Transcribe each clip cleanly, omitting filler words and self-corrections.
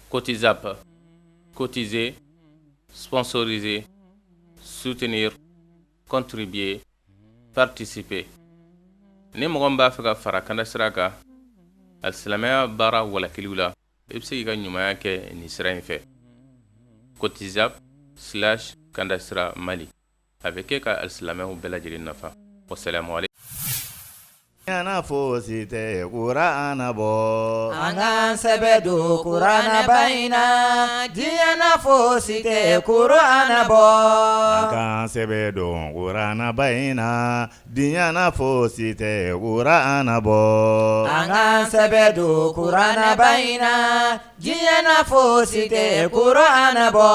Cotisap, cotiser, sponsoriser, soutenir, contribuer, participer. Ni mɔgɔ min b'a fɛ ka fara kanda sira kan alisilamɛya baara walakiliw la i bɛ se k'i ka ɲumanya kɛ nin sira in fɛ cotisap/kanda sira Mali a bɛ kɛ ka alisilamɛw bɛɛ lajɛlen nafa. Wassalamu alaikum. Yana fosi tɛ Kurana bɔ. An k'an sɛbɛ don Kurana bayina. Diɲɛna fosi tɛ Kurana bɔ. An k'an sɛbɛ don Kurana bayina. Diɲɛna fosi tɛ Kurana bɔ. An k'an sɛbɛ don Kurana bayina. Diɲɛna fosi tɛ Kurana bɔ.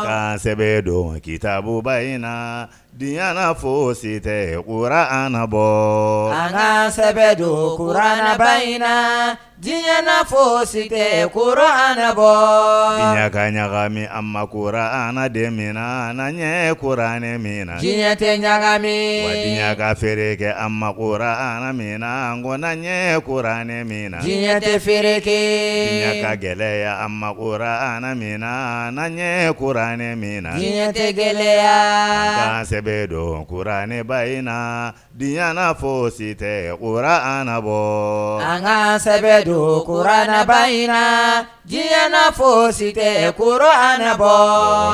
An k'an sɛbɛ don Kitabu bayina. Diɲɛna fosi tɛ Kurana bɔ. An k'an sɛbɛ don Kurana bayina. Diɲɛna fosi tɛ Kurana bɔ. Diɲɛ ka ɲagami an ma Kurana de mina. N'an ye Kurana mina. Diɲɛ tɛ ɲagami. Wa diɲɛ ka feere kɛ an ma Kurana mina. Ngo n'an ye Kurana mina. Diɲɛ tɛ feere kɛ. Diɲɛ ka gɛlɛya an ma Kurana mina. N'an ye Kurana mina. Diɲɛ tɛ gɛlɛya. An k'an sɛbɛ don Kurana bayina. Diɲɛna fosi tɛ Kurana bɔ. An k'an sɛbɛ don Kurana bayina. Diɲɛna fosi tɛ Kurana bɔ.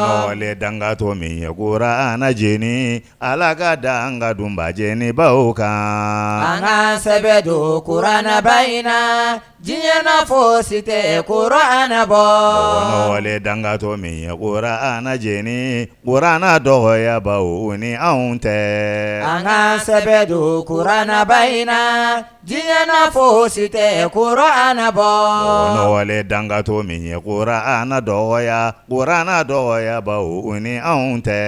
Nɔgɔlen dangatɔ min ye Kurana jeni. Ala ka danga dunba jeni baw kan. An k'an sɛbɛ don Kurana bayina. Diɲɛna fosi tɛ Kurana bɔ. Nɔgɔlen dangatɔ min ye Kurana jeni. Kurana dɔgɔya baw ni anw tɛ. An k'an sɛbɛ don Kurana bayina. Diɲɛna fosi tɛ Kurana bɔ. Nɔgɔlen dangatɔ min ye Kurana dɔgɔya. Kurana dɔgɔya baw ni anw tɛ.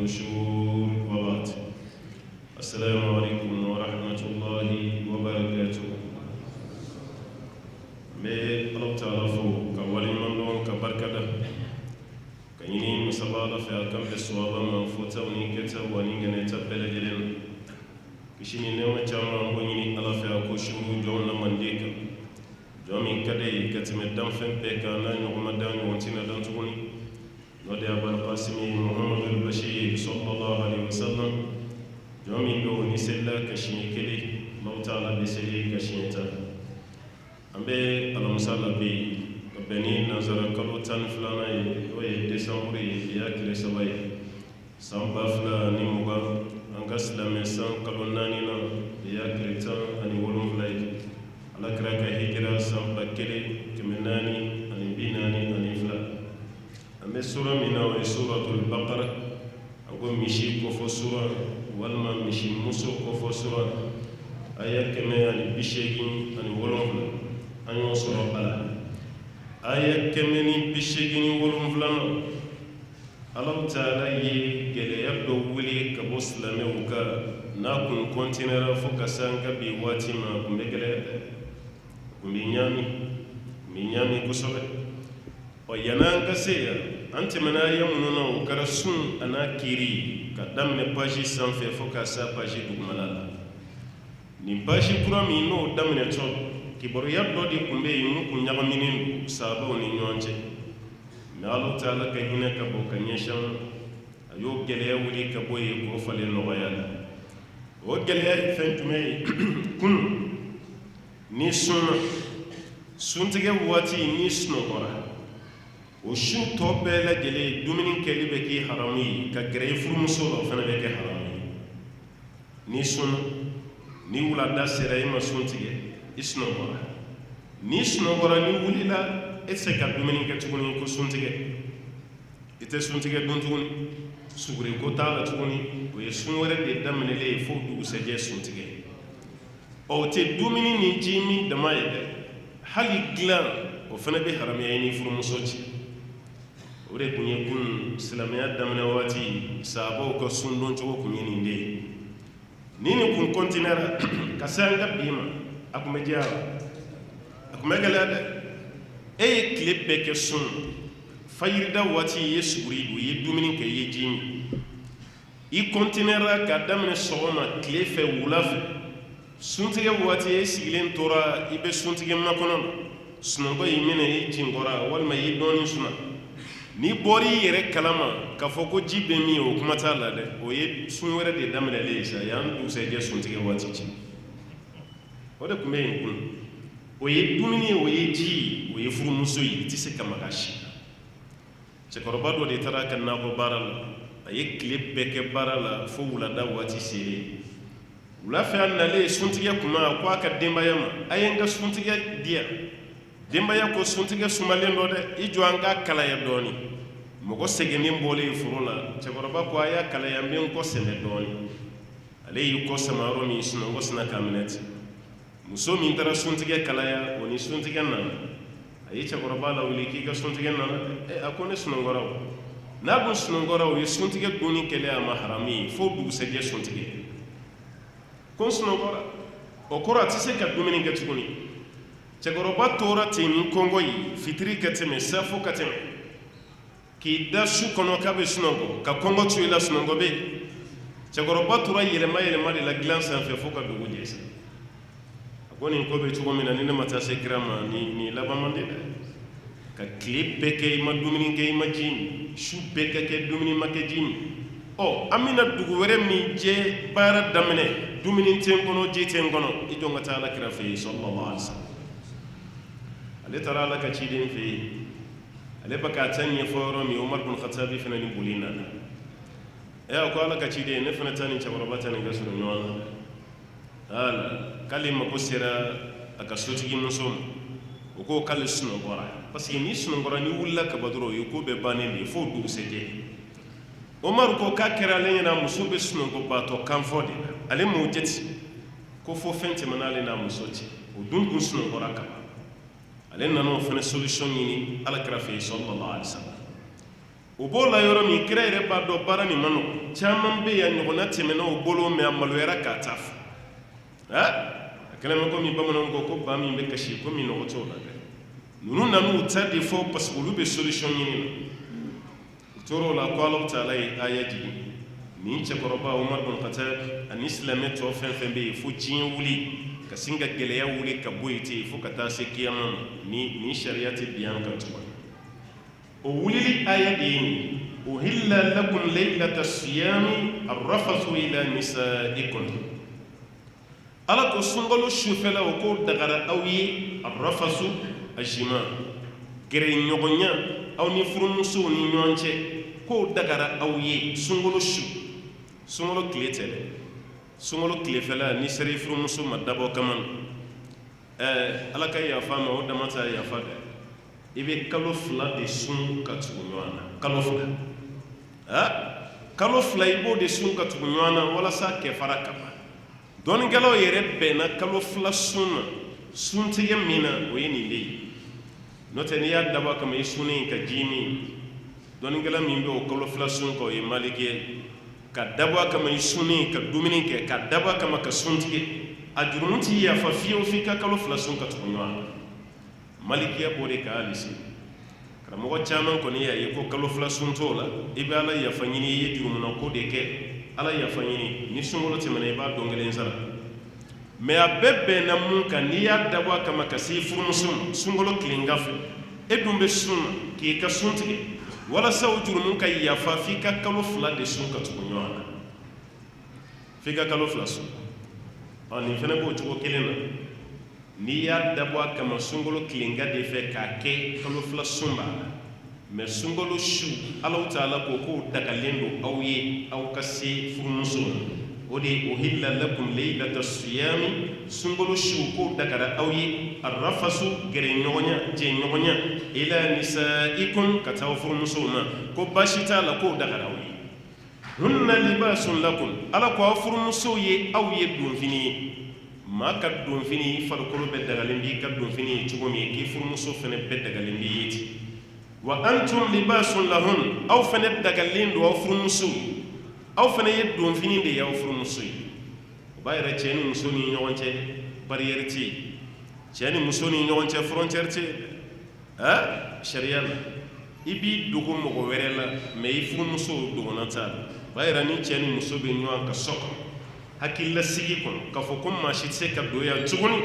النشور وبعد السلام عليكم ورحمة الله وبركاته me Allah ta'ala fo ka wali mandon ka barkada ka yini musabala fa kam be suwaba man fo tawni keta wani ngene tabela jelen kishini ne ma chama ko yini Allah fa ko shuru jonna mandeka jomi kade katime dam fen be ka na no ma dan wontina dan tuguni no de abal qasimi muhammad al bashir sallallahu alaihi wasallam jomi do ni sella ka shini kede Allah ta'ala be seli ka shinta ambe alamusala be beni nazara kalo tan flana ye oye décembre ya kile sabaye samba fla ni muga anga silame san kalo nani na ya kile tan ani wolum flay ala kra ka hijra samba kele kemenani ani binani ani fla ambe sura mina wa suratul baqara ago mishi ko fo sura walma mishi muso ko fo sura aya keme ani bishegi ani wolum fla anyo soro ala aya kemeni bishegini wolumflano Allah taala ye geleya do wuli ka boslame uka na kun kontinera fo kasanga bi wati ma kumbe gele kumbi nyami kusobe o yana kaseya anti manariya mununa ukara sun ana kiri ka damne page sanfe fo kasa page dugmalala ni page kura mi no damne to kibaru yaddo di kumbe yimu kunyaga minin sabo ni nyonje me Allah taala ka hina ka bo kanyeshan ayo gele wuli ka boye ko fale no wayala o gele fentume kun ni suntige wati ni suno gora o shu to bela gele duminin keli be ki harami ka gere furmu solo fana be ke harami ni ni wula da sere ma suntige isnogora ni snogora ni wulila etse ka dumeni ka tuguni ko suntige ite suntige don tuguni sugure ko tala tuguni ko ye sunwere de damne le fo du seje suntige o te dumeni ni jimi damaye hali glan o fana be haramiya ni furu musoci o de kunye kun islamiya damne wati sabo ko sundon tugo kunye ni nde ni kun kontinera kasanga bima akume jawa akume galada e clip ke sun fayirda wati yesuri du ye dumini ke ye jimi i kontinera ka damne soma klefe wulafe suntige wati e sigilen tora ibe suntige makono sunongo yimene e jingora walma yi doni suna ni bori yere kalama ka foko jibe mi o kuma tala de o ye sunwere de damne leisa yan du se je suntige wati ci oda kumbe kun o ye dumini o ye ji o ye furu muso yi ti se kama gashi ce koroba do de tara kan na ko baral aye clip beke barala fo wula da wati sere wula fa na le suntige kuma ko aka demba yama aye nga suntige dia demba ya ko suntige sumalen do de ijo anga kala ya doni mogo segeni mbole furula ce koroba ko aya kala ya men ko sene doni ale yi ko samaro mi sunu ngo sna kamenet muso min tara suntige kalaya woni suntige nan ayi cakoroba la wuli ki ka suntige nan akone sunongora na gun sunongora o suntige duni kele ama harami fo du seje suntige kon sunongora o kora tise ka dumini ka tuguni cakoroba tora temi kongo yi fitiri kateme safo kateme ki da su kono ka be sunongo ka kongo tuila sunongo be cakoroba tora yelema de la glance en fait fo ka dugu jesa woni ko be tugo mina ni mata se grama ni labamande ka clip beke ma dumini ke ma jin shu beke ke dumini ma ke jin o amina dugu were mi je bara damne dumini tengono je tengono ido ngata la kira fe sallallahu alaihi wasallam ale tara la ka ci den fe ale baka tanye foro mi umar bin khattabi fana ni bulina ya ko la ka ci den ne fana tani chabarabata ni gasuru nyon ala kalima ko sera aka sotigi muso o ko kal suno gora parce que ni suno gora ni wulla ka badro yo ko be baneli fo du sete omar ko ka kera le na muso be suno go bato kan fode ale mo jeti ko fo fente manale na muso ti o dun kun suno gora ka ale nano fene solution ni ala krafi sallallahu alaihi wasallam o b'o la yɔrɔ min kira yɛrɛ b'a dɔn baara nin ma nɔgɔ caman bɛ yan ɲɔgɔnna tɛmɛna o bolo mɛ a maloyara k'a ta fɔ a kɛlen bɛ komi bamananw ko ba min bɛ kasi komi nɔgɔ t'o la dɛ ninnu nan'u ta de fɔ parce que olu bɛ solution ɲini na u tora o la ko Alahu Taala ye aya jigin nin cɛkɔrɔba Umar bin Khattab ani silamɛ tɔ fɛn fɛn bɛ yen fo diɲɛ wuli ka sin ka gɛlɛya wuli ka bɔ yen ten fo ka taa se kiyama ma ni sariya tɛ bin an kan tuguni o wulili aya de ye uhilla lakum laylata siyami arrafathu ila nisaikum ala ko sunkalo sufɛla o ko dagara aw ye arrafathu ajima gɛrɛ ɲɔgɔnya aw ni furumusow ni ɲɔgɔn cɛ k'o dagara aw ye sunkalo su sunkalo tile tɛ dɛ sunkalo tilefɛla ni sera i furumuso ma dabɔ kama ala ka yafa ma o dama t'a yafa dɛ i bɛ kalo 2 de sun ka tugu ɲɔgɔn na kalo 2 kalo 2 i b'o de sun ka tugu ɲɔgɔn na walasa kɛfara kama dɔnnikɛlaw yɛrɛ bɛnna kalo 2 sun na suntigɛ min na o ye nin de ye n'o tɛ n'i y'a dabɔ kama i sunnen ka ji min dɔnnikɛla min bɛ o kalo 2 sun kan o ye maliki ye ka dabɔ kama i sunnen ka dumuni kɛ ka dabɔ kama ka suntigɛ a jurumu t'i yafa fiyewu f'i ka kalo 2 sun ka tugu ɲɔgɔn na malikiya b'o de ka hali sini karamɔgɔ caman kɔni y'a ye ko kalo 2 sun t'o la i bɛ ala yafa ɲini i ye jurumuna ko de kɛ ala yafa ɲini ni sunkalo tɛmɛna i b'a don kelen sara mɛ a bɛɛ bɛnna mun kan n'i y'a dabɔ kama ka se furumuso ma sunkalo tilenga fɛ e dun bɛ sun na k'i ka sun tigɛ walasa o jurumu ka yafa f'i ka kalo 2 de sun ka tugu ɲɔgɔn na f'i ka kalo 2 sun nin fana b'o cogo kelen na n'i y'a dabɔ kama sunkalo tilenga de fɛ k'a kɛ kalo 2 sun b'a la mɛ sunkalo su Alahu Taala ko k'o dagalen don aw ye aw ka se furumuso ma o de ye uhilla lakum laylata siyami sunkalo su k'o dagara aw ye arrafasu gɛrɛɲɔgɔnya jɛɲɔgɔnya ila nisaikum ka taa furumusow ma ko baasi t'a la k'o dagara aw ye hunna libasun lakum ala ko aw furumusow ye aw ye donfini ye maa ka donfini farikolo bɛɛ dagalen b'i ka donfini ye cogo min k'i furumuso fana bɛɛ dagalen b'i ye ten wa antum libasun lahun aw fana dagalen don aw furumusow ye aw fana ye donfini de ye aw furumuso ye o b'a yɛrɛ cɛ ni muso ni ɲɔgɔn cɛ bariyɛri tɛ yen cɛ ni muso ni ɲɔgɔn cɛ frontière tɛ yen sariya la i b'i dogo mɔgɔ wɛrɛ la mɛ i furumuso dogona t'a la o b'a yɛrɛ ni cɛ ni muso bɛ ɲɔgɔn kan so kɔnɔ hakililasigi kɔnɔ k'a fɔ ko maa si tɛ se ka don yan tuguni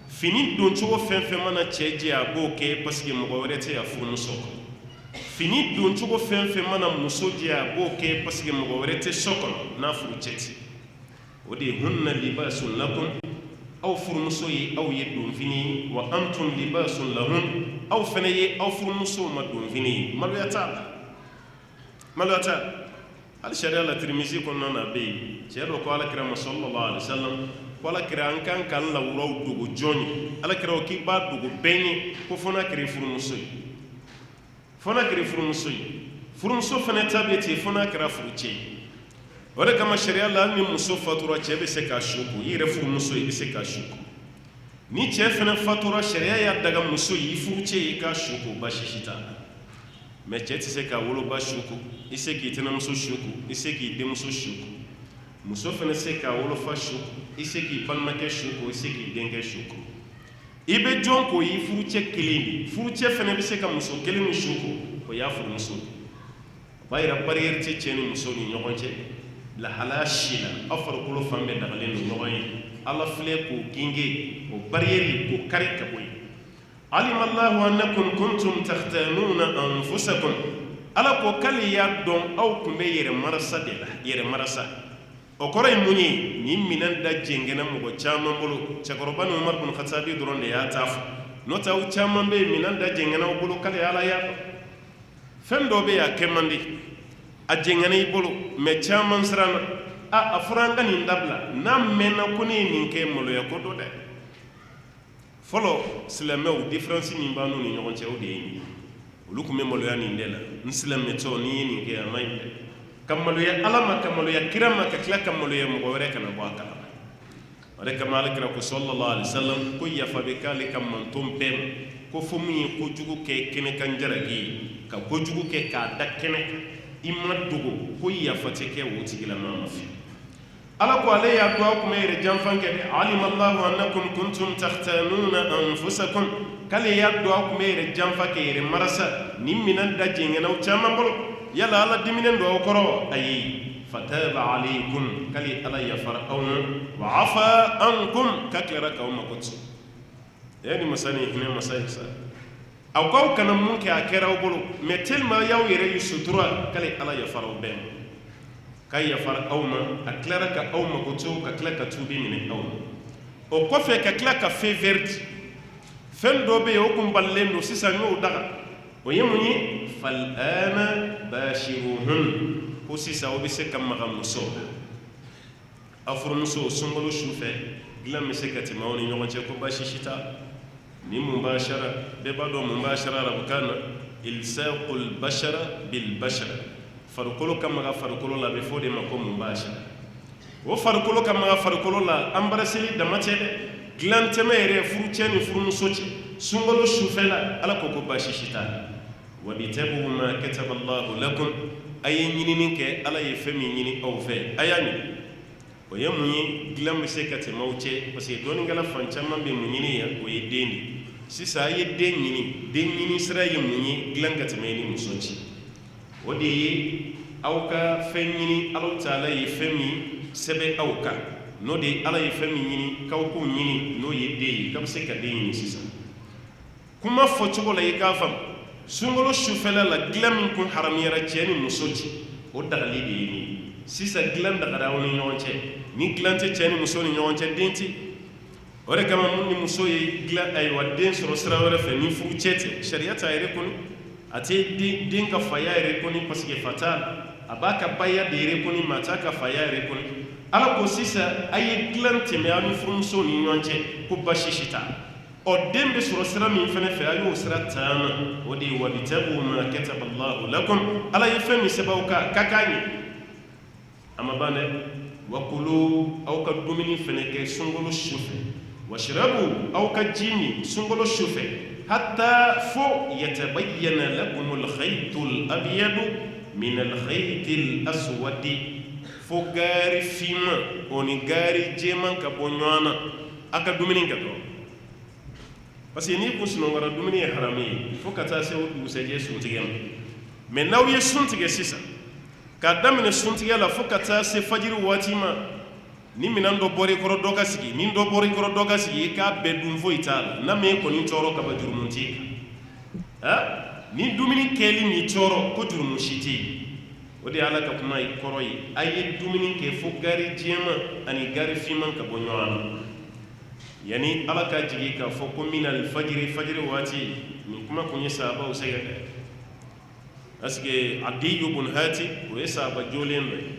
fini doncogo fɛn fɛn mana cɛ jɛ a b'o kɛ parce que mɔgɔ wɛrɛ tɛ a furumuso kɔnɔ fini doncogo fɛn fɛn mana muso jɛ a b'o kɛ parce que mɔgɔ wɛrɛ tɛ so kɔnɔ n'a furu cɛ tɛ o de ye hunna libasun lakum aw furumuso ye aw ye donfini ye wa antum libasun lahun aw fana ye aw furumuso ma donfini ye maloya t'a la maloya t'a la hali sariya la Tirmizi kɔnɔna na a bɛ yen cɛ dɔ ko alakira ma sallallahu alaihi wasallam ko alakira an kan k'an lawuraw dogo jɔn ye alakira ko k'i b'a dogo bɛɛ ye ko fo n'a kɛra i furumuso ye fo n'a kɛra i furumuso ye furumuso fana ta bɛ ten fo n'a kɛra furucɛ ye o de kama sariya la hali ni muso fatura cɛ bɛ se k'a su ko i yɛrɛ furumuso i bɛ se k'a su ko ni cɛ fana fatura sariya y'a daga muso ye i furucɛ ye i k'a su ko baasi si t'a la mɛ cɛ tɛ se k'a woloba su ko i se k'i tɛnɛmuso su ko i se k'i denmuso su ko muso fana se k'a wolofa su ko i se k'i balimakɛ su ko i se k'i denkɛ su ko i bɛ jɔn ko i furucɛ kelen de furucɛ fana bɛ se ka muso kelen min su ko o y'a furumuso o b'a yira bariyɛri tɛ cɛ ni muso ni ɲɔgɔn cɛ lahalaya si la aw farikolo fan bɛɛ dagalen don ɲɔgɔn ye ala filɛ k'o ginge o bariyɛri k'o kari ka bɔ yen alima allahu annakum kuntum takhtanuna anfusakum ala ko k'ale y'a dɔn aw tun bɛ yɛrɛ marasa de la yɛrɛ marasa o kɔrɔ ye mun ye nin minɛn da jɛngɛnna mɔgɔ caman bolo cɛkɔrɔba ni Umar bin Khattab dɔrɔn de y'a ta fɔ n'o tɛ aw caman bɛ yen minɛn da jɛngɛnna aw bolo k'ale ala y'a dɔn fɛn dɔ bɛ yen a kɛ man di a jɛngɛnna i bolo mɛ caman siranna a fɔra an ka nin dabila n'a mɛnna ko ne ye nin kɛ maloya ko dɔ dɛ fɔlɔ silamɛw différence min b'an n'u ni ɲɔgɔn cɛ o de ye nin olu tun bɛ maloya nin de la n silamɛtɔ n'i ye nin kɛ a ma ɲi dɛ ka maloya ala ma ka maloya kira ma ka tila ka maloya mɔgɔ wɛrɛ kana bɔ a kalama o de kama alakira ko sallallahu alaihi wasallam ko yafa bɛ k'ale ka manton bɛɛ ma ko fo mun ye kojugu kɛ kɛnɛ kan jaragi ka kojugu kɛ k'a da kɛnɛ kan i ma dogo ko yafa tɛ kɛ o tigilama ma fɛ ala ko ale y'a duwawu kuma yɛrɛ janfan kɛ dɛ alima allahu annakum kuntum takhtanuna anfusakum k'ale y'a duwawu kuma yɛrɛ janfa kɛ yɛrɛ marasa ni minan da jɛngɛnaw caman bolo yala ala diminen do aw kɔrɔ ayi fataba alaykum k'ale ala yafara aw ma wa afa ankum ka tilara k'aw mako to yani masani hinɛ masa ye sa aw k'aw kana mun kɛ a kɛra aw bolo mais tellement y'aw yɛrɛ yi sutura k'ale ala yafara aw bɛɛ ma ka yafara aw ma a tilara ka aw mako to ka tila ka tuubi minɛ aw ma o kɔfɛ ka tila ka fɛn wɛrɛ di fɛn dɔ bɛ yen o kun balilen don sisan y'o daga o ye mun ye fal'ana bashiruhun ko sisan o bɛ se ka maga muso a furumuso sunkalo sufɛ dilan bɛ se ka tɛmɛ aw ni ɲɔgɔn cɛ ko baasi si t'a ni mubashara bɛɛ b'a dɔn mubashara arabukan na ilsaqul bashara bil bashara farikolo ka maga farikolo la a bɛ fɔ o de ma ko mubashara o farikolo ka maga farikolo la an baraseli dama tɛ dɛ dilan tɛmɛ yɛrɛ furucɛ ni furumuso cɛ sunkalo sufɛla ala ko baasi si t'a la wabitagu ma kataba allahu lakum a ye ɲinini kɛ ala ye fɛn min ɲini aw fɛ a y'a ɲini o ye mun ye dilan bɛ se ka tɛmɛ aw cɛ parce que dɔɔninkɛla fan caman bɛ mun ɲini yan o ye den de sisan a ye den ɲini sira ye mun ye dilan ka tɛmɛ i ni muso cɛ o de ye aw ka fɛn ɲini ala taala ye fɛn min sɛbɛn aw kan n'o de ye ala ye fɛn min ɲini k'aw k'o ɲini n'o ye den ye k'a bɛ se ka den ɲini sisan kuma fɔcogo la i k'a faamu sunkalo sufɛla la dilan min kun haramuyara cɛ ni muso cɛ o dagali de ye nin sisan dilan dagara aw ni ɲɔgɔn cɛ ni dilan tɛ cɛ ni muso ni ɲɔgɔn cɛ den tɛ o de kama mun ni muso ye dilan ayiwa den sɔrɔ sira wɛrɛ fɛ ni furu cɛ tɛ sariya t'a yɛrɛ kɔni a tɛ den ka faya yɛrɛ kɔni parce que fa t'a la a b'a ka baya de yɛrɛ kɔni ma a t'a ka faya yɛrɛ kɔni ala ko sisan a ye dilan tɛmɛ aw ni furumuso ni ɲɔgɔn cɛ ko baasi si t'a la o den bɛ sɔrɔ sira min fɛnɛ fɛ a y'o sira taama o de ye wabitagu ma kataba allahu lakum ala ye fɛn min sɛbɛn aw kan ka k'a ɲɛ a ma ban dɛ wa kulu aw ka dumuni fɛnɛ kɛ sunkalo sufɛ washrabu aw ka ji min sunkalo sufɛ hatta fo yatabayyana lakum alkhaytul abyadu min alkhaytil aswadi fo gaari finman o ni gaari jɛman ka bɔ ɲɔgɔn na a ka dumuni kɛ dɔrɔn parce que n'i kun sunɔgɔra dumuni ye haramu ye fo ka taa se o dugusɛjɛ suntigɛ ma mais n'aw ye sun tigɛ sisan k'a daminɛ suntigɛ la fo ka taa se fajiri waati ma ni minan dɔ bɔra i kɔrɔ dɔ ka sigi ni dɔ bɔra i kɔrɔ dɔ ka sigi i k'a bɛɛ dun foyi t'a la n'a min kɔni tɔɔrɔ kaba jurumu t'i kan ni dumuni kɛli m'i tɔɔrɔ ko jurumu si tɛ yen o de ye ala ka kuma ye kɔrɔ ye a ye dumuni kɛ fo gari jɛman ani gari finman ka bɔ ɲɔgɔn na yani ala ka jigi k'a fɔ ko min alfajiri fajiri waati nin kuma kun ye sahabaw sɛgɛ kɛ parce que Adiyu bun Hati o ye sahaba joolen dɔ ye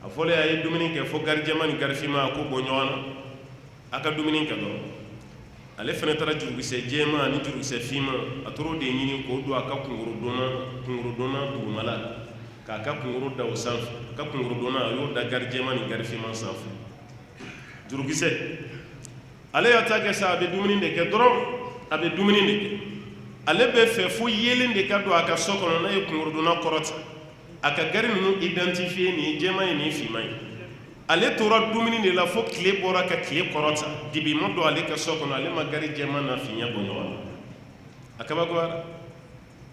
a fɔlen a ye dumuni kɛ fo gari jɛman ni gari finman a ko bɔ ɲɔgɔn na a ka dumuni kɛ dɔrɔn ale fɛnɛ taara jurukisɛ jɛman ani jurukisɛ finman a tor'o de ɲini k'o don a ka kungorodonna dugumala k'a ka kunkoro da o sanfɛ a ka kungorodonna a y'o da gari jɛman ni gari finman sanfɛ jurukisɛ ale y'a ta kɛ sa a bɛ dumuni de kɛ dɔrɔn a bɛ dumuni de kɛ ale bɛ fɛ fo yelen de ka don a ka so kɔnɔ n'a ye kungorodonna kɔrɔta a ka gari ninnu identifier nin ye jɛman ye nin ye finman ye ale tora dumuni de la fo tile bɔra ka tile kɔrɔta dibi ma don ale ka so kɔnɔ ale ma gari jɛman n'a finya bɔ ɲɔgɔn na a kabakoyara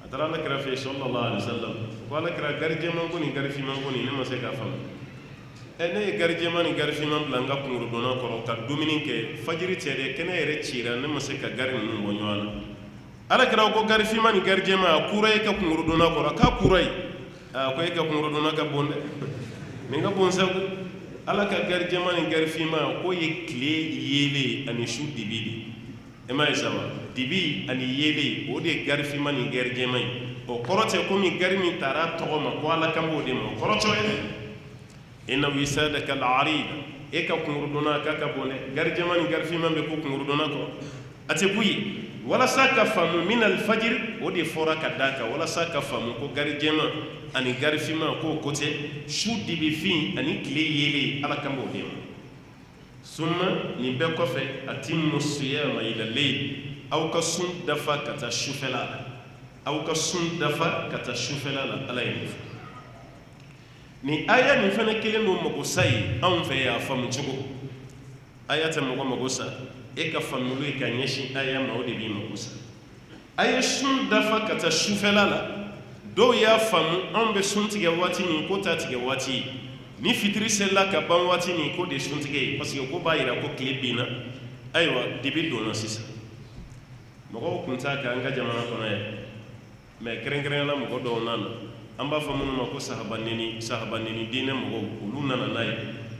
a taara alakira fɛ sallallahu alaihi wasallam ko alakira gari jɛman ko ni gari finman ko ni ne ma se k'a faamu ne ye gari jɛman ni gari finman bila n ka kungorodonna kɔrɔ ka dumuni kɛ fajiri tɛ dɛ kɛnɛ yɛrɛ cira ne ma se ka gari ninnu bɔ ɲɔgɔn na alakira ko gari finman ni gari jɛman a kura e ka kungorodonna kɔrɔ k'a kura ye ko e ka kungorodonna ka bon dɛ nin ka bon sabu ala ka gari jɛman ni gari finman ko ye tile yele ani su dibi de e ma ye saba dibi ani yele o de ye gari finman ni gari jɛman ye o kɔrɔ tɛ komi gari min taara tɔgɔ ma ko ala kan b'o de ma o kɔrɔ tɛ ye inna wisadaka al-arid e ka kungorodonna k'a ka bon dɛ gari jɛman ni gari finman bɛ ko kungorodonna kɔrɔ a tɛ ku ye walasa ka faamu min alfajiri o de fɔra ka d'a kan walasa ka faamu ko gari jɛman ani gari finman k'o ko tɛ su dibi fin ani tile yele ala kan b'o de ma summa nin bɛɛ kɔfɛ atimmu siyama ila layl aw ka sun dafa ka taa sufɛla la aw ka sun dafa ka taa sufɛla la ala ye nin fɔ ni aya nin fana kelen don mago sa ye anw fɛ y'a faamu cogo aya tɛ mɔgɔ mago sa e ka faamuyali ye ka ɲɛsin aya ma o de b'i mago sa a ye sun dafa ka taa sufɛla la dɔw y'a faamu anw bɛ sun tigɛ waati min ko t'a tigɛ waati ye ni fitiri selila ka ban waati min ko de sun tigɛ ye parce que ko b'a yira ko tile binna ayiwa dibi donna sisan mɔgɔw tun t'a kɛ an ka jamana kɔnɔ yan mais kɛrɛnkɛrɛnnenya la mɔgɔ dɔw nana an b'a fɔ minnu ma ko sahabaneni diinɛ mɔgɔw olu nana n'a ye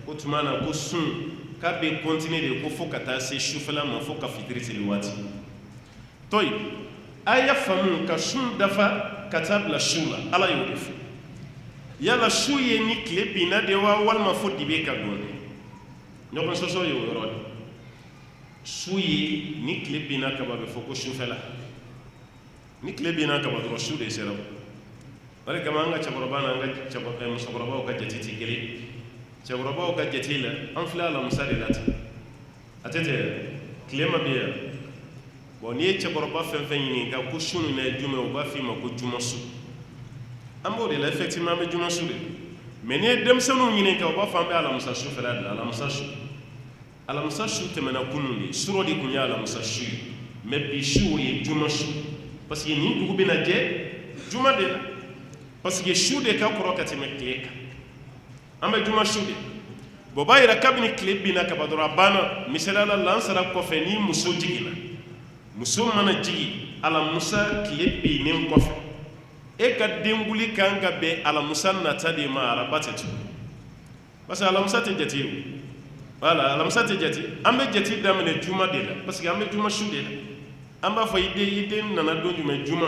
ko tuma na ko sun k'a bɛ continuer de ko fo ka taa se sufɛla ma fo ka fitiri seli waati toyi a y'a faamu ka sun dafa ka taa bila su la ala y'o de fɔ yala su ye ni tile binna de wa walima fo dibe ka don de ɲɔgɔn sɔsɔ ye o yɔrɔ de su ye ni tile binna kaba bɛ fɔ ko sufɛla ni tile binna kaba dɔrɔn su de sera o de kama an ka cɛkɔrɔba n'an ka musokɔrɔbaw ka jate tɛ kelen cɛkɔrɔbaw ka jate la an filɛ alamisa de la ten a tɛ tɛ tile ma bɛ yan bon n'i ye cɛkɔrɔba fɛn fɛn ɲininka ko su nin ye jumɛn o b'a f'i ma ko juma su an b'o de la effectivement an bɛ juma su de mais n'i ye denmisɛnninw ɲininka o b'a fɔ an bɛ alamisa su fɛla de la alamisa su tɛmɛna kunun de suro de tun ye alamisa su ye mais bi su o ye juma su parce que nin dugu bɛna jɛ juma de la parce que su de ka kɔrɔ ka tɛmɛ tile kan an bɛ juma su de bon b'a yira kabini tile binna kaba dɔrɔn a banna misaliya la lansara kɔfɛ ni muso jiginna muso mana jigi alamusa tile binnen kɔfɛ e ka denbuli kan ka bɛn alamusa nata de ma araba tɛ tugun parce que alamusa tɛ jate o voilà alamisa tɛ jate an bɛ jate daminɛ juma de la parce que an bɛ juma su de la an b'a fɔ i den nana don jumɛn juma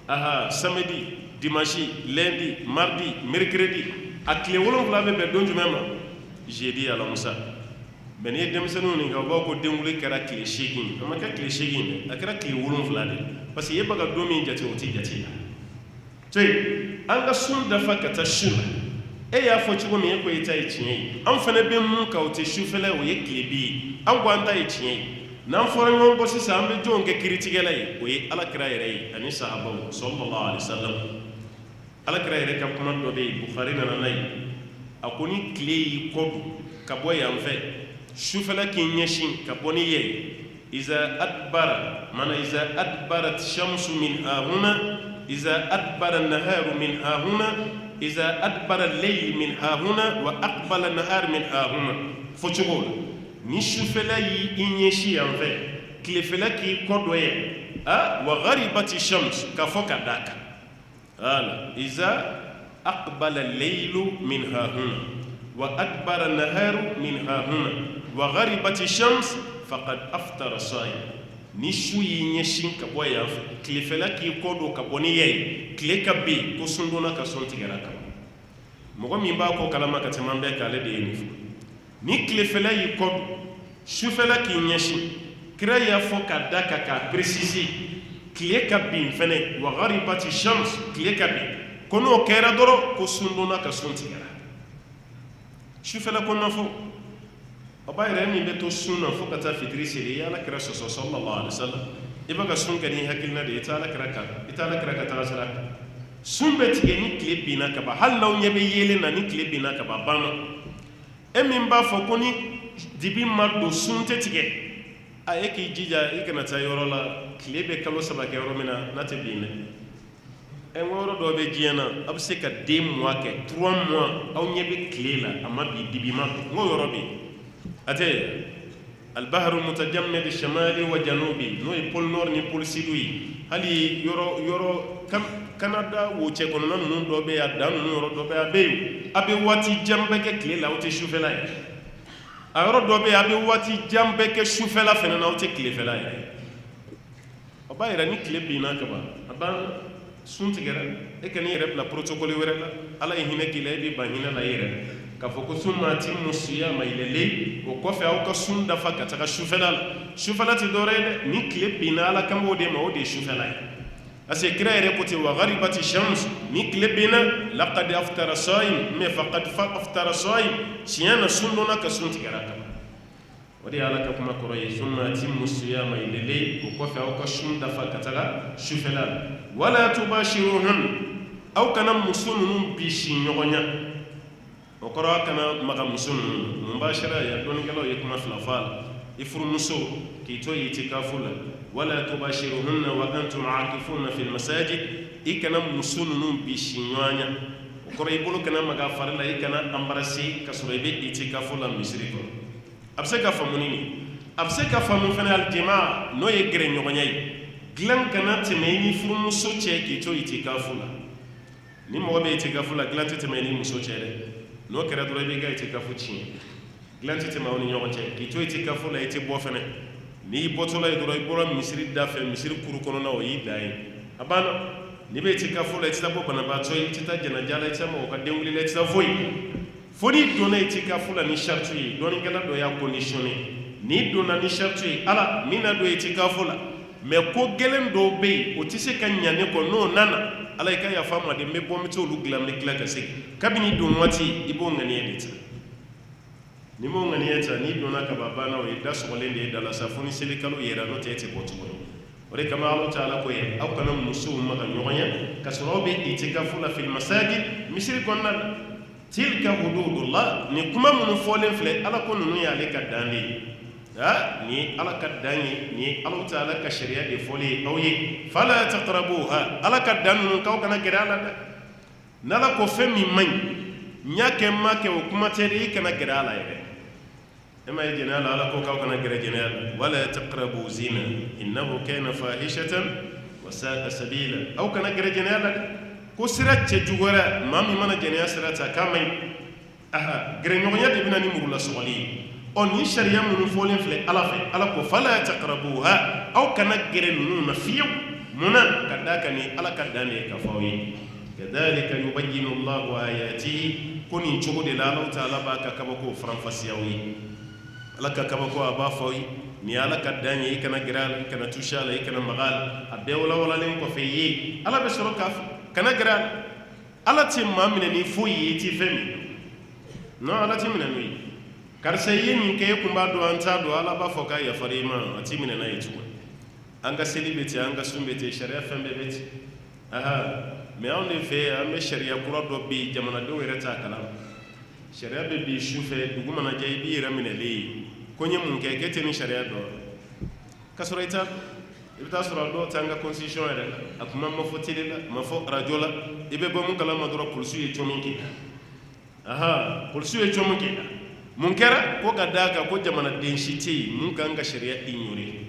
aha samedi dimanche lundi mardi mercredi a tile 7 bɛ bɛn don jumɛn ma jeudi alamisa mais n'i ye denmisɛnninw ɲininka u b'a ko denwuli kɛra tile 8 a ma kɛ tile 8 a kɛra tile 7 de parce que e bɛ ka don min jate o tɛ jate la to yen an ka sun dafa ka taa su la e y'a fɔ cogo min e ko e ta ye tiɲɛ ye an fana bɛ mun kan o tɛ sufɛla o ye tile bi ye an ko an ta ye tiɲɛ ye n'an fɔra ɲɔgɔn kɔ sisan an bɛ jɔnw kɛ kiritigɛla ye o ye alakira yɛrɛ ye ani sahabaw sallallahu alaihi wasallam alakira yɛrɛ ka kuma dɔ bɛ yen Bukhari nana n'a ye a ko ni tile y'i kɔdon ka bɔ yan fɛ sufɛla k'i ɲɛsin ka bɔ ni ye iza adbara mana iza adbarat shamsu min hahuna iza adbara naharu min hahuna iza adbara layl min hahuna wa aqbala nahar min hahuna fo cogo la ni sufɛla y'i ɲɛsin yan fɛ tilefɛla k'i kɔdon ye wa gharibati shams ka fɔ ka d'a kan voilà iza aqbala laylu min hahuna wa adbara naharu min hahuna wa gharibati shams faqad aftara sa'im ni su y'i ɲɛsin ka bɔ yan fɛ tilefɛla k'i kɔdon ka bɔ ni ye tile ka bin ko sundonna ka sɔn tigɛra kama mɔgɔ min b'a kɔ kalama ka tɛmɛ an bɛɛ k'ale de ye nin fɔ ni tilefɛla y'i kɔdon sufɛla k'i ɲɛsin kira y'a fɔ ka da kan k'a préciser tile ka bin fɛnɛ wa gharibati shams tile ka bin ko n'o kɛra dɔrɔn ko sundonna ka sɔn tigɛra sufɛla kɔnɔna fɔ a b'a yɛrɛ min bɛ to sun na fo ka taa fitiri seli i ye alakira sɔsɔ sallallahu alaihi wasallam i bɛ ka sun kɛ n'i hakilina de ye i tɛ alakira kan i tɛ alakira ka taga sira kan sun bɛ tigɛ ni tile binna ka ban hali n'aw ɲɛ bɛ yeelen na ni tile binna ka ban banna e min b'a fɔ ko ni dibi ma don sun tɛ tigɛ a e k'i jija i kana taa yɔrɔ la tile bɛ kalo 3 kɛ yɔrɔ min na n'a tɛ bin dɛ ɛ n ko yɔrɔ dɔw bɛ diɲɛ na a bɛ se ka den mois kɛ 3 mois aw ɲɛ bɛ tile la a ma bin dibi ma bin n ko yɔrɔ bɛ yen ate albaharu mutajammid shamali wa janubi n'o ye pôle nord ni pôle sud ye hali yɔrɔ Canada wo cɛ kɔnɔna ninnu dɔ bɛ yen a dan ninnu yɔrɔ dɔ bɛ yen a bɛ yen a bɛ waati jan bɛɛ kɛ tile la aw tɛ sufɛla ye a yɔrɔ dɔ bɛ yen a bɛ waati jan bɛɛ kɛ sufɛla fana na aw tɛ tilefɛla ye o b'a yira ni tile binna ka ban a ban sun tigɛra e ka n'i yɛrɛ bila protocole wɛrɛ la ala ye hinɛ k'i la e bɛ ban hinɛ la i yɛrɛ k'a fɔ ko summa atimmu siyama ila layl o kɔfɛ aw ka sun dafa ka taga sufɛla la sufɛla tɛ dɔwɛrɛ ye dɛ ni tile binna ala kan b'o de ma o de ye sufɛla ye parce que kira yɛrɛ ko ten wa gharibati shams ni tile binna laqad aftara sa'im mais faqad aftara sa'im tiɲɛ na sun donna ka sun tigɛra kan o de ye ala ka kuma kɔrɔ ye summa atimmu siyama ila layl o kɔfɛ aw ka sun dafa ka taga sufɛla la wala tubashiruhun aw kana muso ninnu bisi ɲɔgɔn ɲa o kɔrɔ aw kana maga muso ninnu mubashara ya dɔnnikɛlaw ye kuma fila fɔ a la i furumuso k'i to itikafu la wala tubashiruhunna wa antum aakifuna fil masajid i kana muso ninnu bisi ɲɔgɔn ɲa o kɔrɔ i bolo kana maga fari la i kana embarasser ka sɔrɔ i bɛ itikafu la misiri kɔrɔ a bɛ se ka faamu ni a bɛ se ka faamu fana aljima n'o ye gɛrɛ ɲɔgɔnya ye dilan kana tɛmɛ i ni furumuso cɛ k'i to itikafu la ni mɔgɔ bɛ itikafu la dilan tɛ tɛmɛ i ni muso cɛ dɛ n'o kɛra dɔrɔn i b'i ka itikafu tiɲɛ dilan tɛ tɛmɛ aw ni ɲɔgɔn cɛ k'i to itikafu la i tɛ bɔ fɛnɛ n'i bɔtɔla ye dɔrɔn i bɔra misiri da fɛ misiri kuru kɔnɔna o y'i dan ye a banna n'i bɛ itikafu la i tɛ taa bɔ banabaatɔ ye i tɛ taa jɛnɛja la i tɛ taa mɔgɔ ka den wuli la i tɛ taa foyi fo n'i donna itikafu la ni sariti ye dɔnnikɛla dɔ y'a conditionné n'i donna ni sariti ye ala min na don itikafu la mais ko gɛlɛn dɔw bɛ yen o tɛ se ka ɲa ne kɔ n'o nana ala i ka yafa ma de n bɛ bɔ n bɛ t'olu dilan n bɛ tila ka segin kabini don waati i b'o ŋaniya de ta ni m'o ŋaniya ta n'i donna kaba banna o ye da sɔgɔlen de ye da la sa fo ni selikalo yera n'o tɛ e tɛ bɔ tuguni o de kama ala taala ko ye aw kana musow maga ɲɔgɔn ye ka sɔrɔ aw bɛ itikafu la fil masajid misiri kɔnɔna la tilka hududullah ni kuma minnu fɔlen filɛ ala ko ninnu y'ale ka dan de ye ni ala ka dan ye ni ala taala ka sariya de fɔlen aw ye fala taqrabuha ala ka dan ninnu k'aw kana gɛrɛ a la dɛ n'ala ko fɛn min man ɲi n y'a kɛ n m'a kɛ o kuma tɛ de i kana gɛrɛ a la yɛrɛ e ma ye jɛnɛya la ala ko k'aw kana gɛrɛ jɛnɛya la wala taqrabu zina innahu kana fahishatan wa sa'a sabila aw kana gɛrɛ jɛnɛya la dɛ ko sira cɛ juguyara maa min mana jɛnɛya sira ta k'a man ɲi aha gɛrɛɲɔgɔnya de bɛna ni murula sɔgɔli ye ɔ ni sariya minnu fɔlen filɛ ala fɛ ala ko fala taqrabuha aw kana gɛrɛ ninnu na fiyewu munna ka d'a kan ni ala ka dan de ye k'a fɔ aw ye kadhalika yubayyinu allahu ayatihi ko nin cogo de la ala taala b'a ka kabako faranfasiya aw ye ala ka kabako a b'a fɔ aw ye ni ala ka dan ye i kana gɛrɛ a la i kana touché a la i kana maga a la a bɛɛ walawalalen kɔfɛ i ye ala bɛ sɔrɔ k'a fɔ kana gɛrɛ a la ala tɛ maa minɛ ni foyi ye i tɛ fɛn min non ala tɛ minɛ n'o ye karisa i ye nin kɛ e kun b'a dɔn an t'a dɔn ala b'a fɔ k'a yafara i ma a tɛ minɛ n'a ye tuguni an ka seli bɛ ten an ka sun bɛ ten sariya fɛn bɛɛ bɛ ten aha mais anw de fɛ an bɛ sariya kura dɔ bɛ yen jamanadenw yɛrɛ t'a kalama sariya bɛ bi su fɛ dugu mana jɛ i b'i yɛrɛ minɛlen ye ko n ye mun kɛ k'e tɛ nin sariya dɔn k'a sɔrɔ i t'a i bɛ taa sɔrɔ a dɔw tɛ an ka constitution yɛrɛ la a kuma ma fɔ télé la ma fɔ radio la i bɛ bɔ mun kalama dɔrɔn polisiw ye cɔmi kɛ aha polisiw ye cɔmi kɛ mun kɛra ko ka d'a kan ko jamanaden si tɛ yen mun kan ka sariya ignorer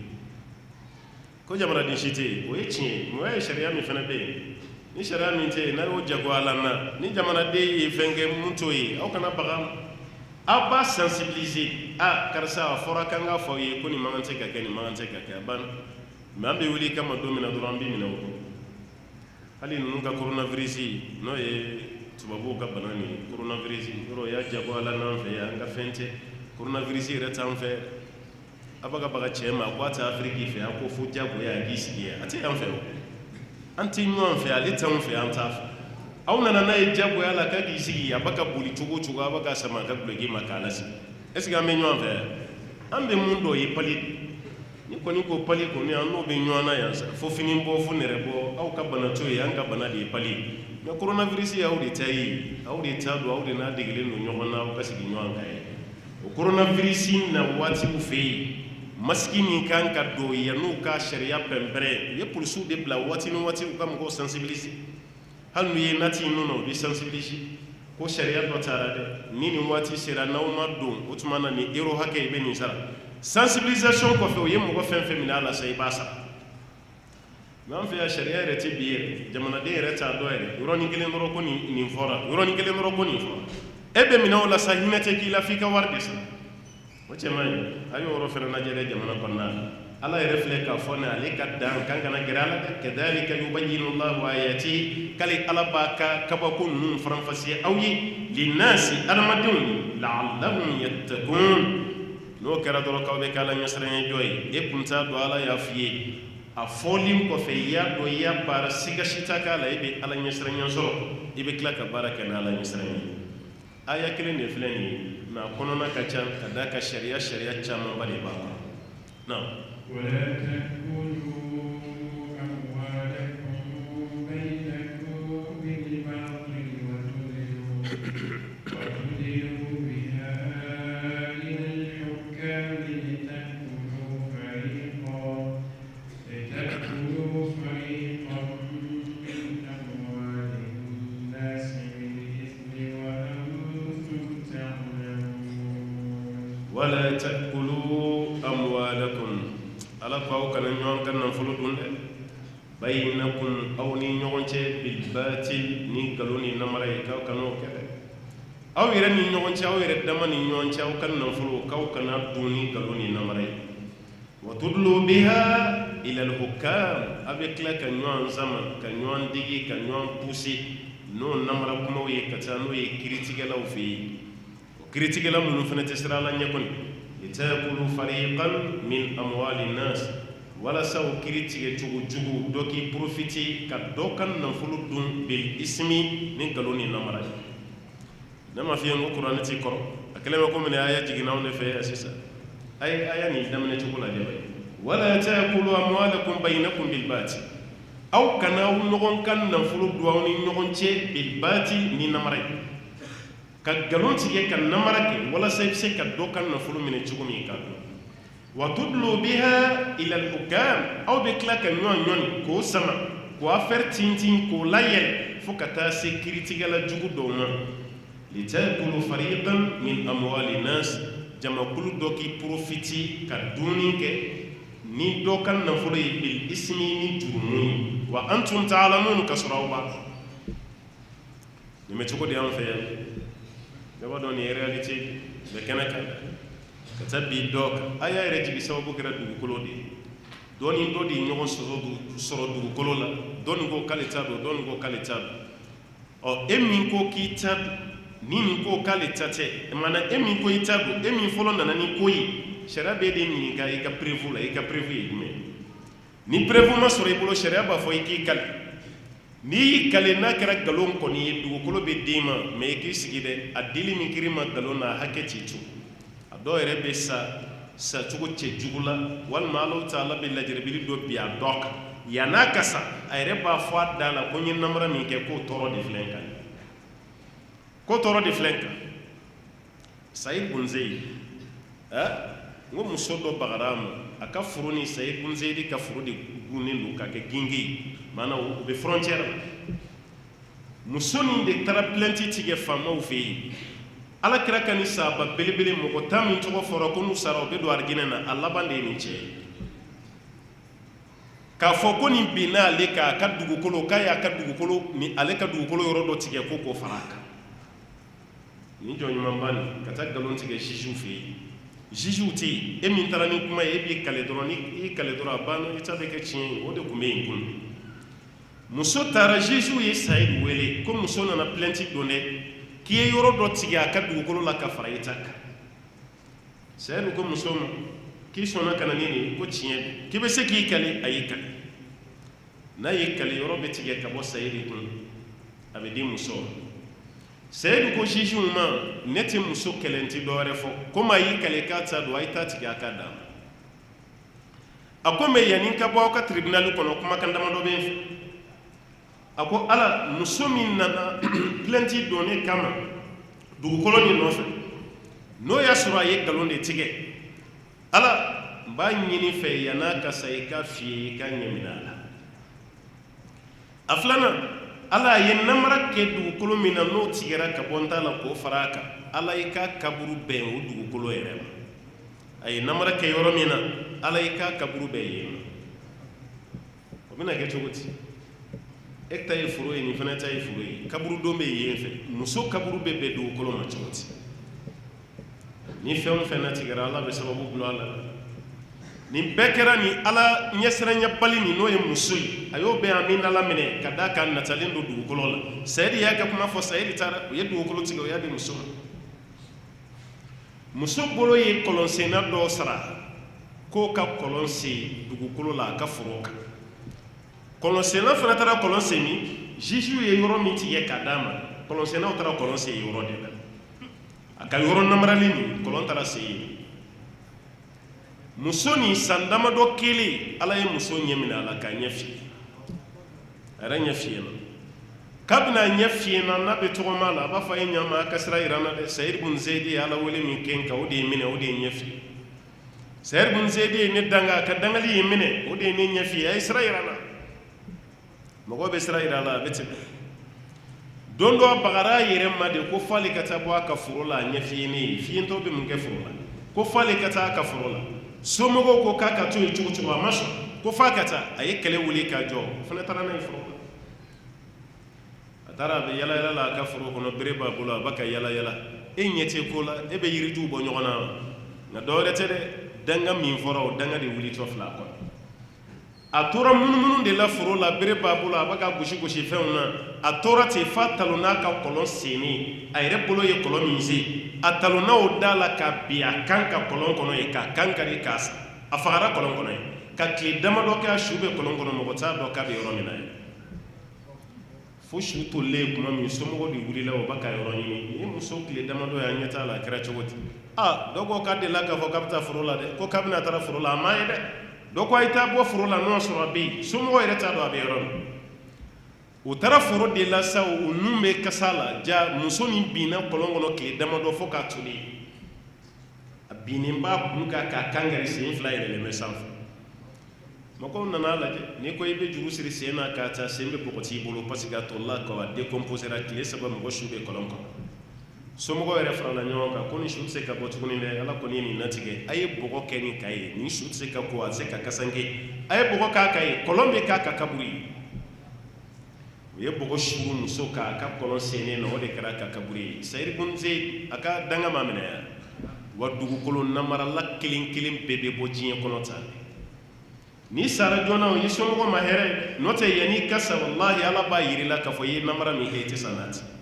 ko jamanaden si tɛ yen o ye tiɲɛ ye mais o ye sariya min fana bɛ yen ni sariya min tɛ yen n'a y'o jago ala na ni jamanaden ye fɛn kɛ mun t'o ye aw kana baga ma aw b'a sensibiliser karisa a fɔra k'an k'a fɔ aw ye ko nin man kan tɛ ka kɛ nin man kan tɛ ka kɛ a banna mais an bɛ wuli kama don min na dɔrɔn an bɛ minɛ o kɔ hali ninnu ka coronavirus n'o ye tubabuw ka bana nin ye coronavirus yɔrɔ o y'a jago ala n'an fɛ yan an ka fɛn tɛ coronavirus yɛrɛ t'an fɛ a b'a ka baga cɛ ma ko a tɛ afiriki fɛ a ko fo diyagoya a k'i sigi yan a tɛ yan fɛ o an tɛ ɲɔgɔn fɛ ale t'anw fɛ an t'a fɛ aw nana n'a ye diyagoya la k'a k'i sigi a b'a ka boli cogo o cogo a b'a ka sama a ka duloki ma k'a lasigi est ce que an bɛ ɲɔgɔn fɛ an bɛ mun dɔ ye pali ni kɔni ko pali kɔni an n'o bɛ ɲɔgɔn na yan sa fo fini bɔ fo nɛrɛ bɔ aw ka bana t'o ye an ka bana de ye pali mais coronavirus ye aw de ta ye aw de t'a dɔn aw de n'a degelen don ɲɔgɔn na aw ka sigi ɲɔgɔn kan ye o coronavirus na waatiw fɛ yen masiki min kan ka don yan n'u ka sariya pɛnpɛrɛn u ye polisiw de bila waati ni waati u ka mɔgɔw sensibiliser hali n'u ye nati ninnu na u bɛ sensibiliser ko sariya dɔ taara dɛ ni nin waati sera n'aw ma don o tuma na nin euro hakɛ i bɛ nin sara sensibilisation kɔfɛ u ye mɔgɔ fɛn fɛn minɛ a la sa i b'a sara mais an fɛ yan sariya yɛrɛ tɛ bi yɛrɛ jamanaden yɛrɛ t'a dɔn yɛrɛ yɔrɔnin kelen dɔrɔn ko nin fɔra yɔrɔnin kelen dɔrɔn ko nin fɔra e bɛ minɛ o la sa hinɛ tɛ k'i la f'i ka wari de sara o cɛ man ɲi a y'o yɔrɔ fana lajɛ dɛ jamana kɔnɔna la ala yɛrɛ filɛ k'a fɔ ne ale ka dan kan kana gɛrɛ a la dɛ kadhalika yubayyinu allahu ayatihi k'ale ala b'a ka kabako ninnu faranfasiya aw ye linnasi adamadenw la'allahum yattaqun n'o kɛra dɔrɔn k'aw bɛ k'ala ɲɛsiranɲɛ jɔ ye e kun t'a dɔn ala y'a f'i ye a fɔlen kɔfɛ i y'a dɔn i y'a baara siga si t'a k'a la e bɛ ala ɲɛsiranɲɛ sɔrɔ i bɛ tila ka baara kɛ n'ala ɲɛsiranɲɛ aya kelen de filɛ nin ye mais a kɔnɔna ka ca ka da ka sariya camanba de b'a kɔnɔ na ولا تأكلوا أموالكم بينكم بالباطل وتدلوا بها إلى الحكام لتأكلوا فريقا من أموال الناس بالإثم وأنتم تعلمون ولا تأكلوا أموالكم ala ko aw kana ɲɔgɔn ka nafolo dun dɛ bayinakum aw ni ɲɔgɔn cɛ bilbatil ni nkalon ni namara ye k'aw kana o kɛ dɛ aw yɛrɛ ni ɲɔgɔn cɛ aw yɛrɛ dama ni ɲɔgɔn cɛ aw ka nafolo k'aw kana dun ni nkalon ni namara ye wa tudlu biha ila alhukam a bɛ tila ka ɲɔgɔn sama ka ɲɔgɔn digi ka ɲɔgɔn pusi n'o namara kumaw ye ka taa n'o ye kiritigɛlaw fɛ yen o kiritigɛla minnu fana tɛ siran ala ɲɛ kɔni litakulu fariqan min amwali nas walasa o kiri tigɛ cogo jugu dɔ k'i profiti ka dɔ ka nafolo dun bil ismi ni nkalon ni namara ye ne ma f'i ye n ko kuranɛ t'i kɔrɔ a kɛlen bɛ komi aya jiginna anw de fɛ yan sisan a ye aya nin daminɛ cogo lajɛ ba ye wala takulu amwalakum baynakum bil batil aw kana aw ɲɔgɔn ka nafolo dun aw ni ɲɔgɔn cɛ bil batil ni namara ye ka nkalon tigɛ ka namara kɛ walasa i bɛ se ka dɔ ka nafolo minɛ cogo min ka dun wa tudlu biha ila al-hukam aw bɛ tila ka ɲɔgɔn ɲɔni k'o sama k'o affaire tintin k'o layɛlɛ fo ka taa se kiritigɛla jugu dɔw ma litakulu fariqan min amwali nas jamakulu dɔ k'i profiti ka dunni kɛ ni dɔ ka nafolo ye bil ismi ni jurumu ye wa antum ta'lamun ka sɔrɔ aw b'a dɔn nin bɛ cogo di an fɛ yan bɛɛ b'a dɔn nin ye réalité bɛ kɛnɛ kan ka taa bi dɔ kan a y'a yɛrɛ jigi sababu kɛra dugukolo de ye dɔ ni dɔ de ye ɲɔgɔn sɔrɔ dugukolo la dɔ nin ko k'ale ta don dɔ nin ko k'ale ta don ɔ e min ko k'i ta don ni nin ko k'ale ta tɛ mana e min ko i ta don e min fɔlɔ nana ni ko ye sariya b'e de ɲininka i ka preuve la i ka preuve ye jumɛn ni preuve ma sɔrɔ i bolo sariya b'a fɔ i k'i kale n'i y'i kale n'a kɛra nkalon kɔni ye dugukolo bɛ d'e ma mais i k'i sigi dɛ a dili min kiri ma nkalon na a hakɛ t'i to a dɔw yɛrɛ bɛ sa cogo cɛ jugu la walima Alahu Taala bɛ lajɛrɛbili dɔ bi a dɔ kan yann'a ka sa a yɛrɛ b'a fɔ a da la ko n ye namara min kɛ k'o tɔɔrɔ de filɛ n kan ko tɔɔrɔ de filɛ n kan Sayid bun Zeyid n ko muso dɔ bagara a ma a ka furu ni Sayid bun Zeyid ka furu de gunnen don ka kɛ ginge ye maanaam u bɛ frontière la muso nin de taara plainte tigɛ faamaw fɛ yen Alakira ka ni sahaba belebele mɔgɔ 10 min tɔgɔ fɔra ko n'u sara u bɛ don arijinɛ na a laban de ye nin cɛ ye k'a fɔ ko nin binna ale kan a ka dugukolo k'a y'a ka dugukolo ni ale ka dugukolo yɔrɔ dɔ tigɛ ko k'o fara a kan nin jɔnɲumanba nin ka taa nkalon tigɛ juge fɛ yen juge tɛ yen e min taara ni kuma ye e b'i kale dɔrɔn ni i kale dɔrɔn a banna i ta bɛ kɛ tiɲɛ ye o de tun bɛ yen kunun muso taara juge ye Sayid wele ko muso nana plainte don dɛ k'i ye yɔrɔ dɔ tigɛ a ka dugukolo la ka fara i ta kan Sayid ko muso ma k'i sɔnna ka na ni nin ye ko tiɲɛ don k'i bɛ se k'i kale a y'i kale n'a y'i kale yɔrɔ bɛ tigɛ ka bɔ Sayid kun a bɛ di muso ma Sayid ko juge ma ne tɛ muso kɛlɛ n tɛ dɔwɛrɛ fɔ komi a y'i kale k'a ta don a ye ta tigɛ a ka d'a ma a ko mais yanni n ka bɔ aw ka tribunal kɔnɔ kumakan damadɔ bɛ n fɛ a ko ala muso min nana plainte don ne kama dugukolo nin nɔfɛ n'o y'a sɔrɔ a ye nkalon de tigɛ ala n b'a ɲini fɛ yann'a ka sa i ka f'i ye i ka ɲɛmina a la a filanan ala ye namara kɛ dugukolo min na n'o tigɛra ka bɔ n ta la k'o fara a kan ala i ka kaburu bɛn o dugukolo yɛrɛ ma a ye namara kɛ yɔrɔ min na ala i ka kaburu bɛn yen ma o bɛna kɛ cogo di e ta ye foro ye nin fana ta ye foro ye kaburu don bɛ yen fɛ muso kaburu bɛ bɛn dugukolo ma cogo di ni fɛn o fɛn natigɛra ala bɛ sababu bila a la nin bɛɛ kɛra ni ala ɲɛsiranyabali nin n'o ye muso ye a y'o bɛn a min dala minɛ ka d'a kan natalen don dugukolo la Sayid y'a ka kuma fɔ Sayid taara u ye dugukolo tigɛ o y'a di muso ma muso bolo ye kɔlɔnsenna dɔ sara k'o ka kɔlɔn sen dugukolo la a ka foro kan kɔlɔnsenna fana taara kɔlɔn sen min juge ye yɔrɔ min tigɛ k'a d'a ma kɔlɔnsennaw taara kɔlɔn sen yɔrɔ de la a ka yɔrɔ namarali ni kɔlɔn taara se yen muso ni san damadɔ kelen ala ye muso ɲɛ minɛ a la k'a ɲɛ fiyɛ a yɛrɛ ɲɛ fiyɛna k'a bɛna ɲɛ fiyɛna n'a bɛ tɔgɔma la a b'a fɔ a ye ɲama a ka sira yira n na dɛ sayid bun zeyidi ye ala wele min kɛ n kan o de ye minɛ o de ye ɲɛ fiyɛ sayid bun zeyidi ye ne danga a ka dangali ye minɛ o de ye ne ɲɛ fiyɛ a ye sira yira n na mɔgɔ bɛ sira yira a la a bɛ tɛmɛ don dɔ a bagara a yɛrɛ ma de ko f'ale ka taa bɔ a ka foro la a ɲɛ fiyɛnen ye fiyɛntɔ bɛ mun kɛ foro la ko f'ale ka taa a ka foro la somɔgɔw ko k'a ka to yen cogo cogo a ma sɔn ko f'a ka taa a ye kɛlɛ wuli k'a jɔ o fana taara n'a ye foro la a taara a bɛ yala yala la a ka foro kɔnɔ bere b'a bolo a b'a ka yala yala e ɲɛ tɛ ko la e bɛ yirijuw bɔ ɲɔgɔn na nka dɔwɛrɛ tɛ dɛ danga min fɔra o danga de wulitɔ filɛ a kɔnɔ a tora munumunu de la foro la bere b'a bolo a b'a ka gosi gosi fɛnw na a tora ten f'a talonna a ka kɔlɔn senni a yɛrɛ bolo ye kɔlɔn min sen a talonna o da la ka bin a kan ka kɔlɔn kɔnɔ ye k'a kan kari k'a sa a fagara kɔlɔn kɔnɔ ye ka tile damadɔ kɛ a su bɛ kɔlɔn kɔnɔ mɔgɔ t'a dɔn k'a bɛ yɔrɔ min na ye fo su tolilen tuma min somɔgɔw de wulila o b'a ka yɔrɔ ɲini ni muso tile damadɔ ye a ɲɛ t'a la a kɛra cogo di dɔ ko k'a delila k'a fɔ k'a bɛ taa foro la dɛ ko k'a bɛna taara foro la a m'a ye dɛ dɔ ko a ye taa bɔ foro la n'o sɔrɔ a bɛ yen somɔgɔw yɛrɛ t'a dɔn a bɛ yɔrɔ min u taara foro de la sa u nun bɛ kasa la ja muso nin binna kɔlɔn kɔnɔ tile damadɔ fo k'a toli a binnen b'a kun kan k'a kan kari sen fila yɛlɛlen bɛ sanfɛ mɔgɔw nana lajɛ n'i ko i bɛ juru siri sen na k'a ta sen bɛ bɔgɔti i bolo parce que a tolila ka décomposera tile saba mɔgɔ su bɛ kɔlɔn kɔnɔ somɔgɔw yɛrɛ farala ɲɔgɔn kan ko nin su tɛ se ka bɔ tuguni dɛ ala kɔni ye nin natigɛ a ye bɔgɔ kɛ nin ka ye nin su tɛ se ka ko a tɛ se ka kasanke a ye bɔgɔ k'a ka ye kɔlɔn bɛ k'a ka kaburu ye u ye bɔgɔ suru muso k'a ka kɔlɔn sennen na o de kɛra a ka kaburu ye sayiri bun zeyid a ka danga ma minɛ yan wa dugukolo namarala kelen kelen bɛɛ bɛ bɔ diɲɛ kɔnɔ tan n'i sara joona o ye somɔgɔ ma hɛrɛ n'o tɛ yanni i ka sa walahi ala b'a yir'i la k'a fɔ i ye namara min kɛ i tɛ sa n'a ti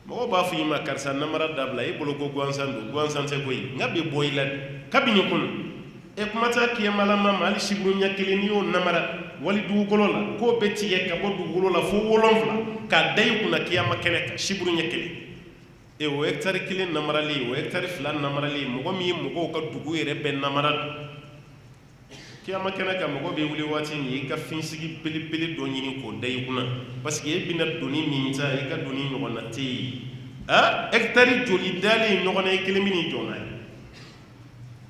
mɔgɔw b'a fɔ i ma karisa namara dabila e bolo ko gansan don gansan tɛ koyi n ka bɛ bɔ i la kabini kunun e kuma t'a kiyamalama ma hali sibiri ɲɛ kelen n'i y'o namara wali dugukolo la k'o bɛ tigɛ ka bɔ dugukolo la fo 7 k'a da i kunna kiyama kɛnɛ kan sibiri ɲɛ kelen o hectare 1 namarali o hectare 2 namarali mɔgɔ min ye mɔgɔw ka dugu yɛrɛ bɛɛ namara don kiyama kɛnɛ kan mɔgɔ bɛ wuli waati min i ka finsigi belebele dɔ ɲini k'o da i kunna parce que e bɛna doni min ta i ka doni ɲɔgɔn na tɛ yen hectare joli dalen ɲɔgɔn na i kelen bɛ n'i jɔ n'a ye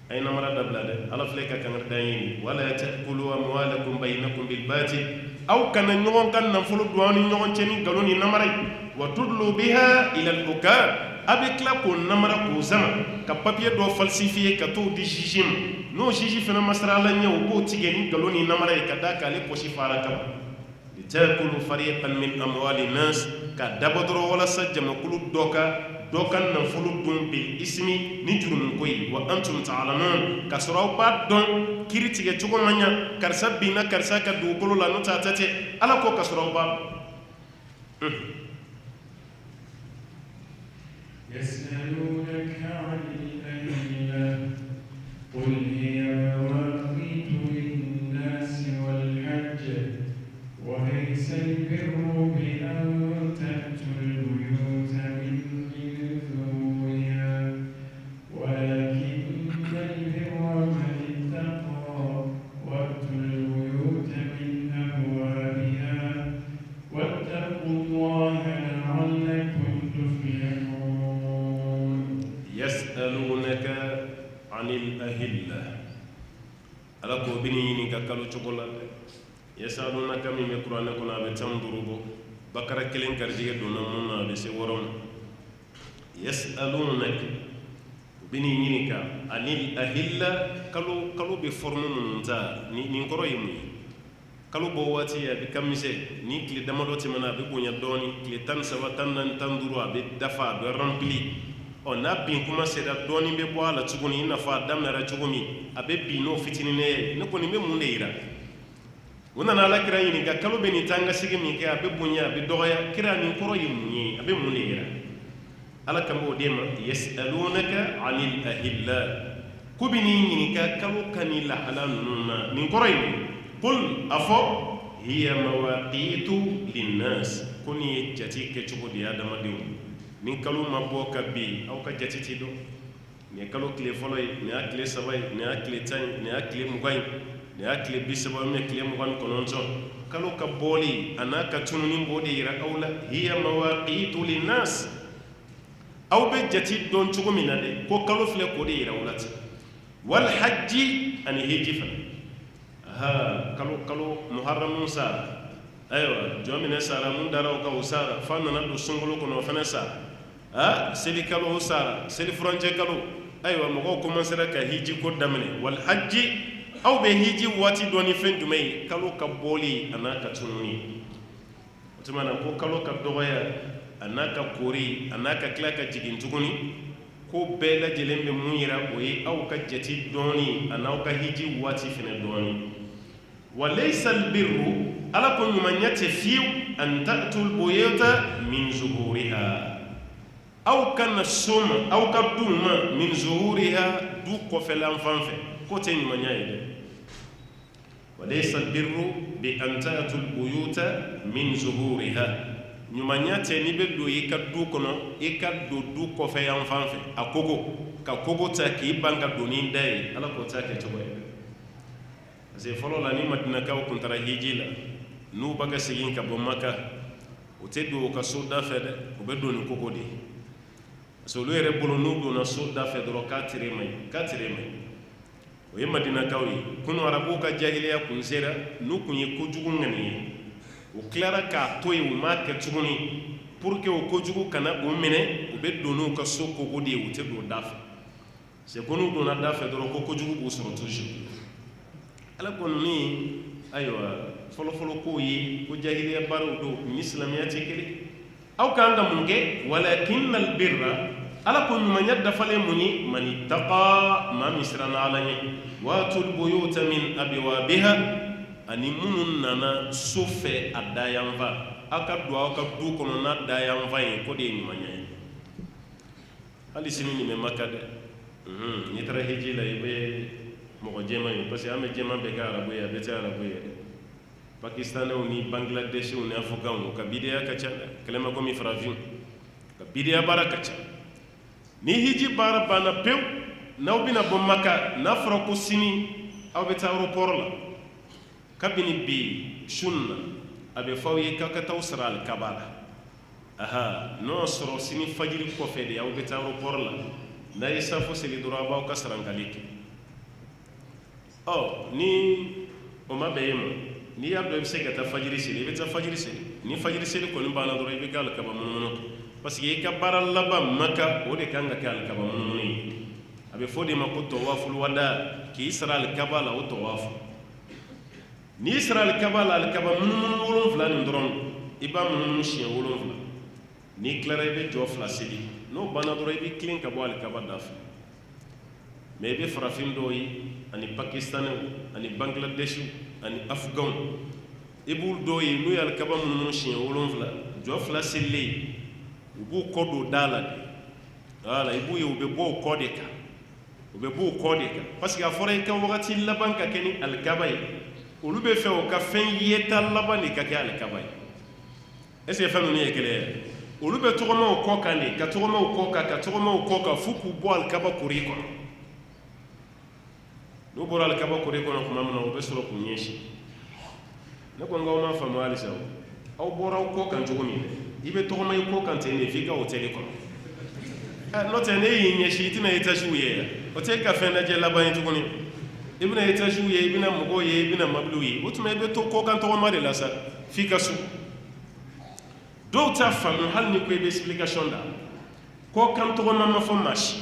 a ye namara dabila dɛ ala filɛ ka kankari d'an ye wala ta'kulu amwalakum baynakum bil batil aw kana ɲɔgɔn ka nafolo don aw ni ɲɔgɔn cɛ ni nkalon ni namara ye wa tudlu biha ila al-hukam a bɛ tila k'o namara k'o zama ka papiye dɔ falsifiye ka t'o di juge ma n'o juge fana ma sara ala ɲɛ o b'o tigɛ ni nkalon ni namara ye ka d'a kan ale posi fara kama litakulu fariqan min amwali nas ka dabɔ dɔrɔn walasa jamakulu dɔ ka nafolo don bil ismi ni jurumin ko ye wa antum ta'lamun ka sɔrɔ aw b'a dɔn kiri tigɛ cogo man ɲa karisa binna karisa ka dugukolo la n'o tɛ a ta tɛ ala ko ka sɔrɔ aw b'a dɔn يسألونك عن الأهلة قل هي مواقيت للناس والحج وليس البر بأن تأتوا البيوت من ظهورها ولكن البر من اتقى وأتوا البيوت من أبوابها واتقوا الله لعلكم تفلحون يسألونك عن الأهلة ala ko bini ɲini ka kalo cogo la yasalunaka min bɛ kuranɛ kɔnɔ a bɛ 15 bɔ bakara 1 garijɛgɛ donna mun na a bɛ se 6 ma yasalunaka bini ɲini ka ani ahilla kalo bɛ forme minnu ta nin kɔrɔ ye mun ye kalo bɔ waati a bɛ ka misɛ ni tile damadɔ tɛmɛna a bɛ bonya dɔɔni tile 13 14 15 a bɛ dafa a bɛ rempli n'a bin kuma sera dɔɔni bɛ bɔ a la tuguni i nafa a daminɛra cogo min a bɛ bin n'o fitinin ye ne kɔni bɛ mun de yira u nana ala kira ɲininka kalo bɛ nin taa n ka sigi min kɛ a bɛ bonya a bɛ dɔgɔya kira nin kɔrɔ ye mun ye a bɛ mun de yira ala kan b'o d'e ma yasalunaka anil ahilla ko bɛ n'i ɲininka kalo ka ni lahala ninnu na nin kɔrɔ ye mun qul a fɔ hiya mawaqitu linnas ko nin ye jate kɛcogo de ye adamadenw nin kalo ma bɔ ka bin aw ka jate tɛ dɔn nin ye kalo tile fɔlɔ ye nin y'a tile 3 ye nin y'a tile 10 ye nin y'a tile 20 ye nin y'a tile 30 ye tile 29 kalo ka bɔli a n'a ka tununi b'o de yira aw la hiya mawaqitu linnas aw bɛ jate dɔn cogo min na de ko kalo filɛ k'o de yira aw la ten wal hajji ani hiji fana kalo muharramun sara ayiwa jɔn minɛ sara mun dara o kan o sara f'a nana don sunkalo kɔnɔ o fana sara seli kalo o sara seli furancɛ kalo ayiwa mɔgɔw commencera ka hiji ko daminɛ wal hajji aw bɛ hiji waati dɔ ni fɛn jumɛn ye kalo ka bɔli a n'a ka tununi o tuma na ko kalo ka dɔgɔya a n'a ka koori a n'a ka tila ka jigin tuguni ko bɛɛ lajɛlen bɛ mun yira o ye aw ka jate dɔɔni a n'aw ka hiji waati fana dɔɔni wa laysa albirru ala ko ɲumanya tɛ fiyewu an ta'tul buyuta min zuhuriha aw kana so ma aw ka duw ma min zuhuriha du kɔfɛlan fan fɛ ko tɛ ɲumanya ye dɛ wa laysa albirru bi an ta'tul buyuta min zuhuriha ɲumanya tɛ n'i bɛ don i ka du kɔnɔ i ka don du kɔfɛyan fan fɛ a kogo ka kogo ta k'i ban ka don ni da ye ala k'o ta kɛ cogo ye parce que fɔlɔ la ni madinakaw tun taara hiji la n'u bɛ ka segin ka bɔ maka u tɛ don u ka so da fɛ dɛ u bɛ don ni kogo de ye parce que olu yɛrɛ bolo n'u donna so da fɛ dɔrɔn k'a tere man ɲi o ye madinakaw ye kunu arabuw ka jahiliya kun sera n'u kun ye kojugu ŋani ye u tilara k'a to yen u m'a kɛ tuguni pour que o kojugu kana u minɛ u bɛ don n'u ka so kogo de ye u tɛ don da fɛ c'est ko n'u donna da fɛ dɔrɔn ko kojugu b'u sɔrɔ toujours ala ko ninnu ayiwa fɔlɔfɔlɔ kow ye ko jahiliya baaraw don ni silamɛya tɛ kelen aw k'an ka mun kɛ walakinnal birra ala ko ɲumanya dafalen mun ye man ittaqa maa min siranna ala ɲɛ waatul buyuta min abwabiha ani minnu nana so fɛ a dayanfa aw ka don aw ka du kɔnɔ n'a dayanfa ye ko de ye ɲumanya ye hali sini nin bɛ maka dɛ n'i taara hiji la i bɛ mɔgɔ jɛman ye parce que an bɛ jɛman bɛɛ kɛ arabu ye a bɛɛ tɛ arabu ye dɛ pakistanɛw ni bangladeshiw ni afganw ka bideya ka ca dɛ kɛlɛma komi farafin ka bideya baara ka ca ni hiji baara banna pewu n'aw bɛna bɔ maka n'a fɔra ko sini aw bɛ taa aéroport la kabini bi sun na a bɛ fɔ aw ye k'aw ka taa sara alikaba la n'o y'a sɔrɔ sini fajiri kɔfɛ de aw bɛ taa aéroport la n'a ye safo seli dɔrɔn a b'aw ka sarankali kɛ ni o ma bɛn e ma n'i y'a dɔn i bɛ se ka taa fajiri seli i bɛ taa fajiri seli ni fajiri seli kɔni banna dɔrɔn i bɛ kɛ alikaba munumunu parce que i ka baara laban maka o de kan ka kɛ alikaba munumunu ye a bɛ fɔ o de ma ko tawaful wada k'i sara alikaba la o tawafu n'i sara alikaba la alikaba munumunu 7 nin dɔrɔn i b'a munumunu siɲɛ 7 n'i tilara i bɛ jɔ 2 seli n'o banna dɔrɔn i bɛ tilen ka bɔ alikaba da fɛ mais i bɛ farafin dɔw ye ani pakistanɛw ani bangladeshiw ani afganw i b'u dɔw ye n'u ye alikaba munumunu siɲɛ 7 jɔ 2 selilen u b'u kɔ don da la de voilà i b'u ye u bɛ bɔ o kɔ de kan parce que a fɔra i ka wagati laban ka kɛ ni alikaba ye olu bɛ fɛ o ka fɛn yeta laban de ka kɛ alikaba ye est ce que fɛn ninnu ye kelen ye olu bɛ tɔgɔmaw kɔ kan de ka tɔgɔmaw kɔ kan fo k'u bɔ alikaba kori kɔnɔ n'u bɔra alikaba kori kɔnɔ tuma min na u bɛ sɔrɔ k'u ɲɛsin ne ko n k'aw ma faamu halisa aw bɔra aw kɔ kan cogo min i bɛ tɔgɔma i kɔ kan ten de f'i ka hôtel kɔnɔ n'o tɛ ne y'i ɲɛsin i tɛna étages ye yan o tɛ e ka fɛn lajɛ laban ye tuguni i bɛna étages ye i bɛna mɔgɔw ye i bɛna mobiliw ye o tuma i bɛ to kɔ kan tɔgɔma de la sa f'i ka so dɔw t'a faamu hali ni ko i bɛ explication da kɔ kan tɔgɔma ma fɔ maa si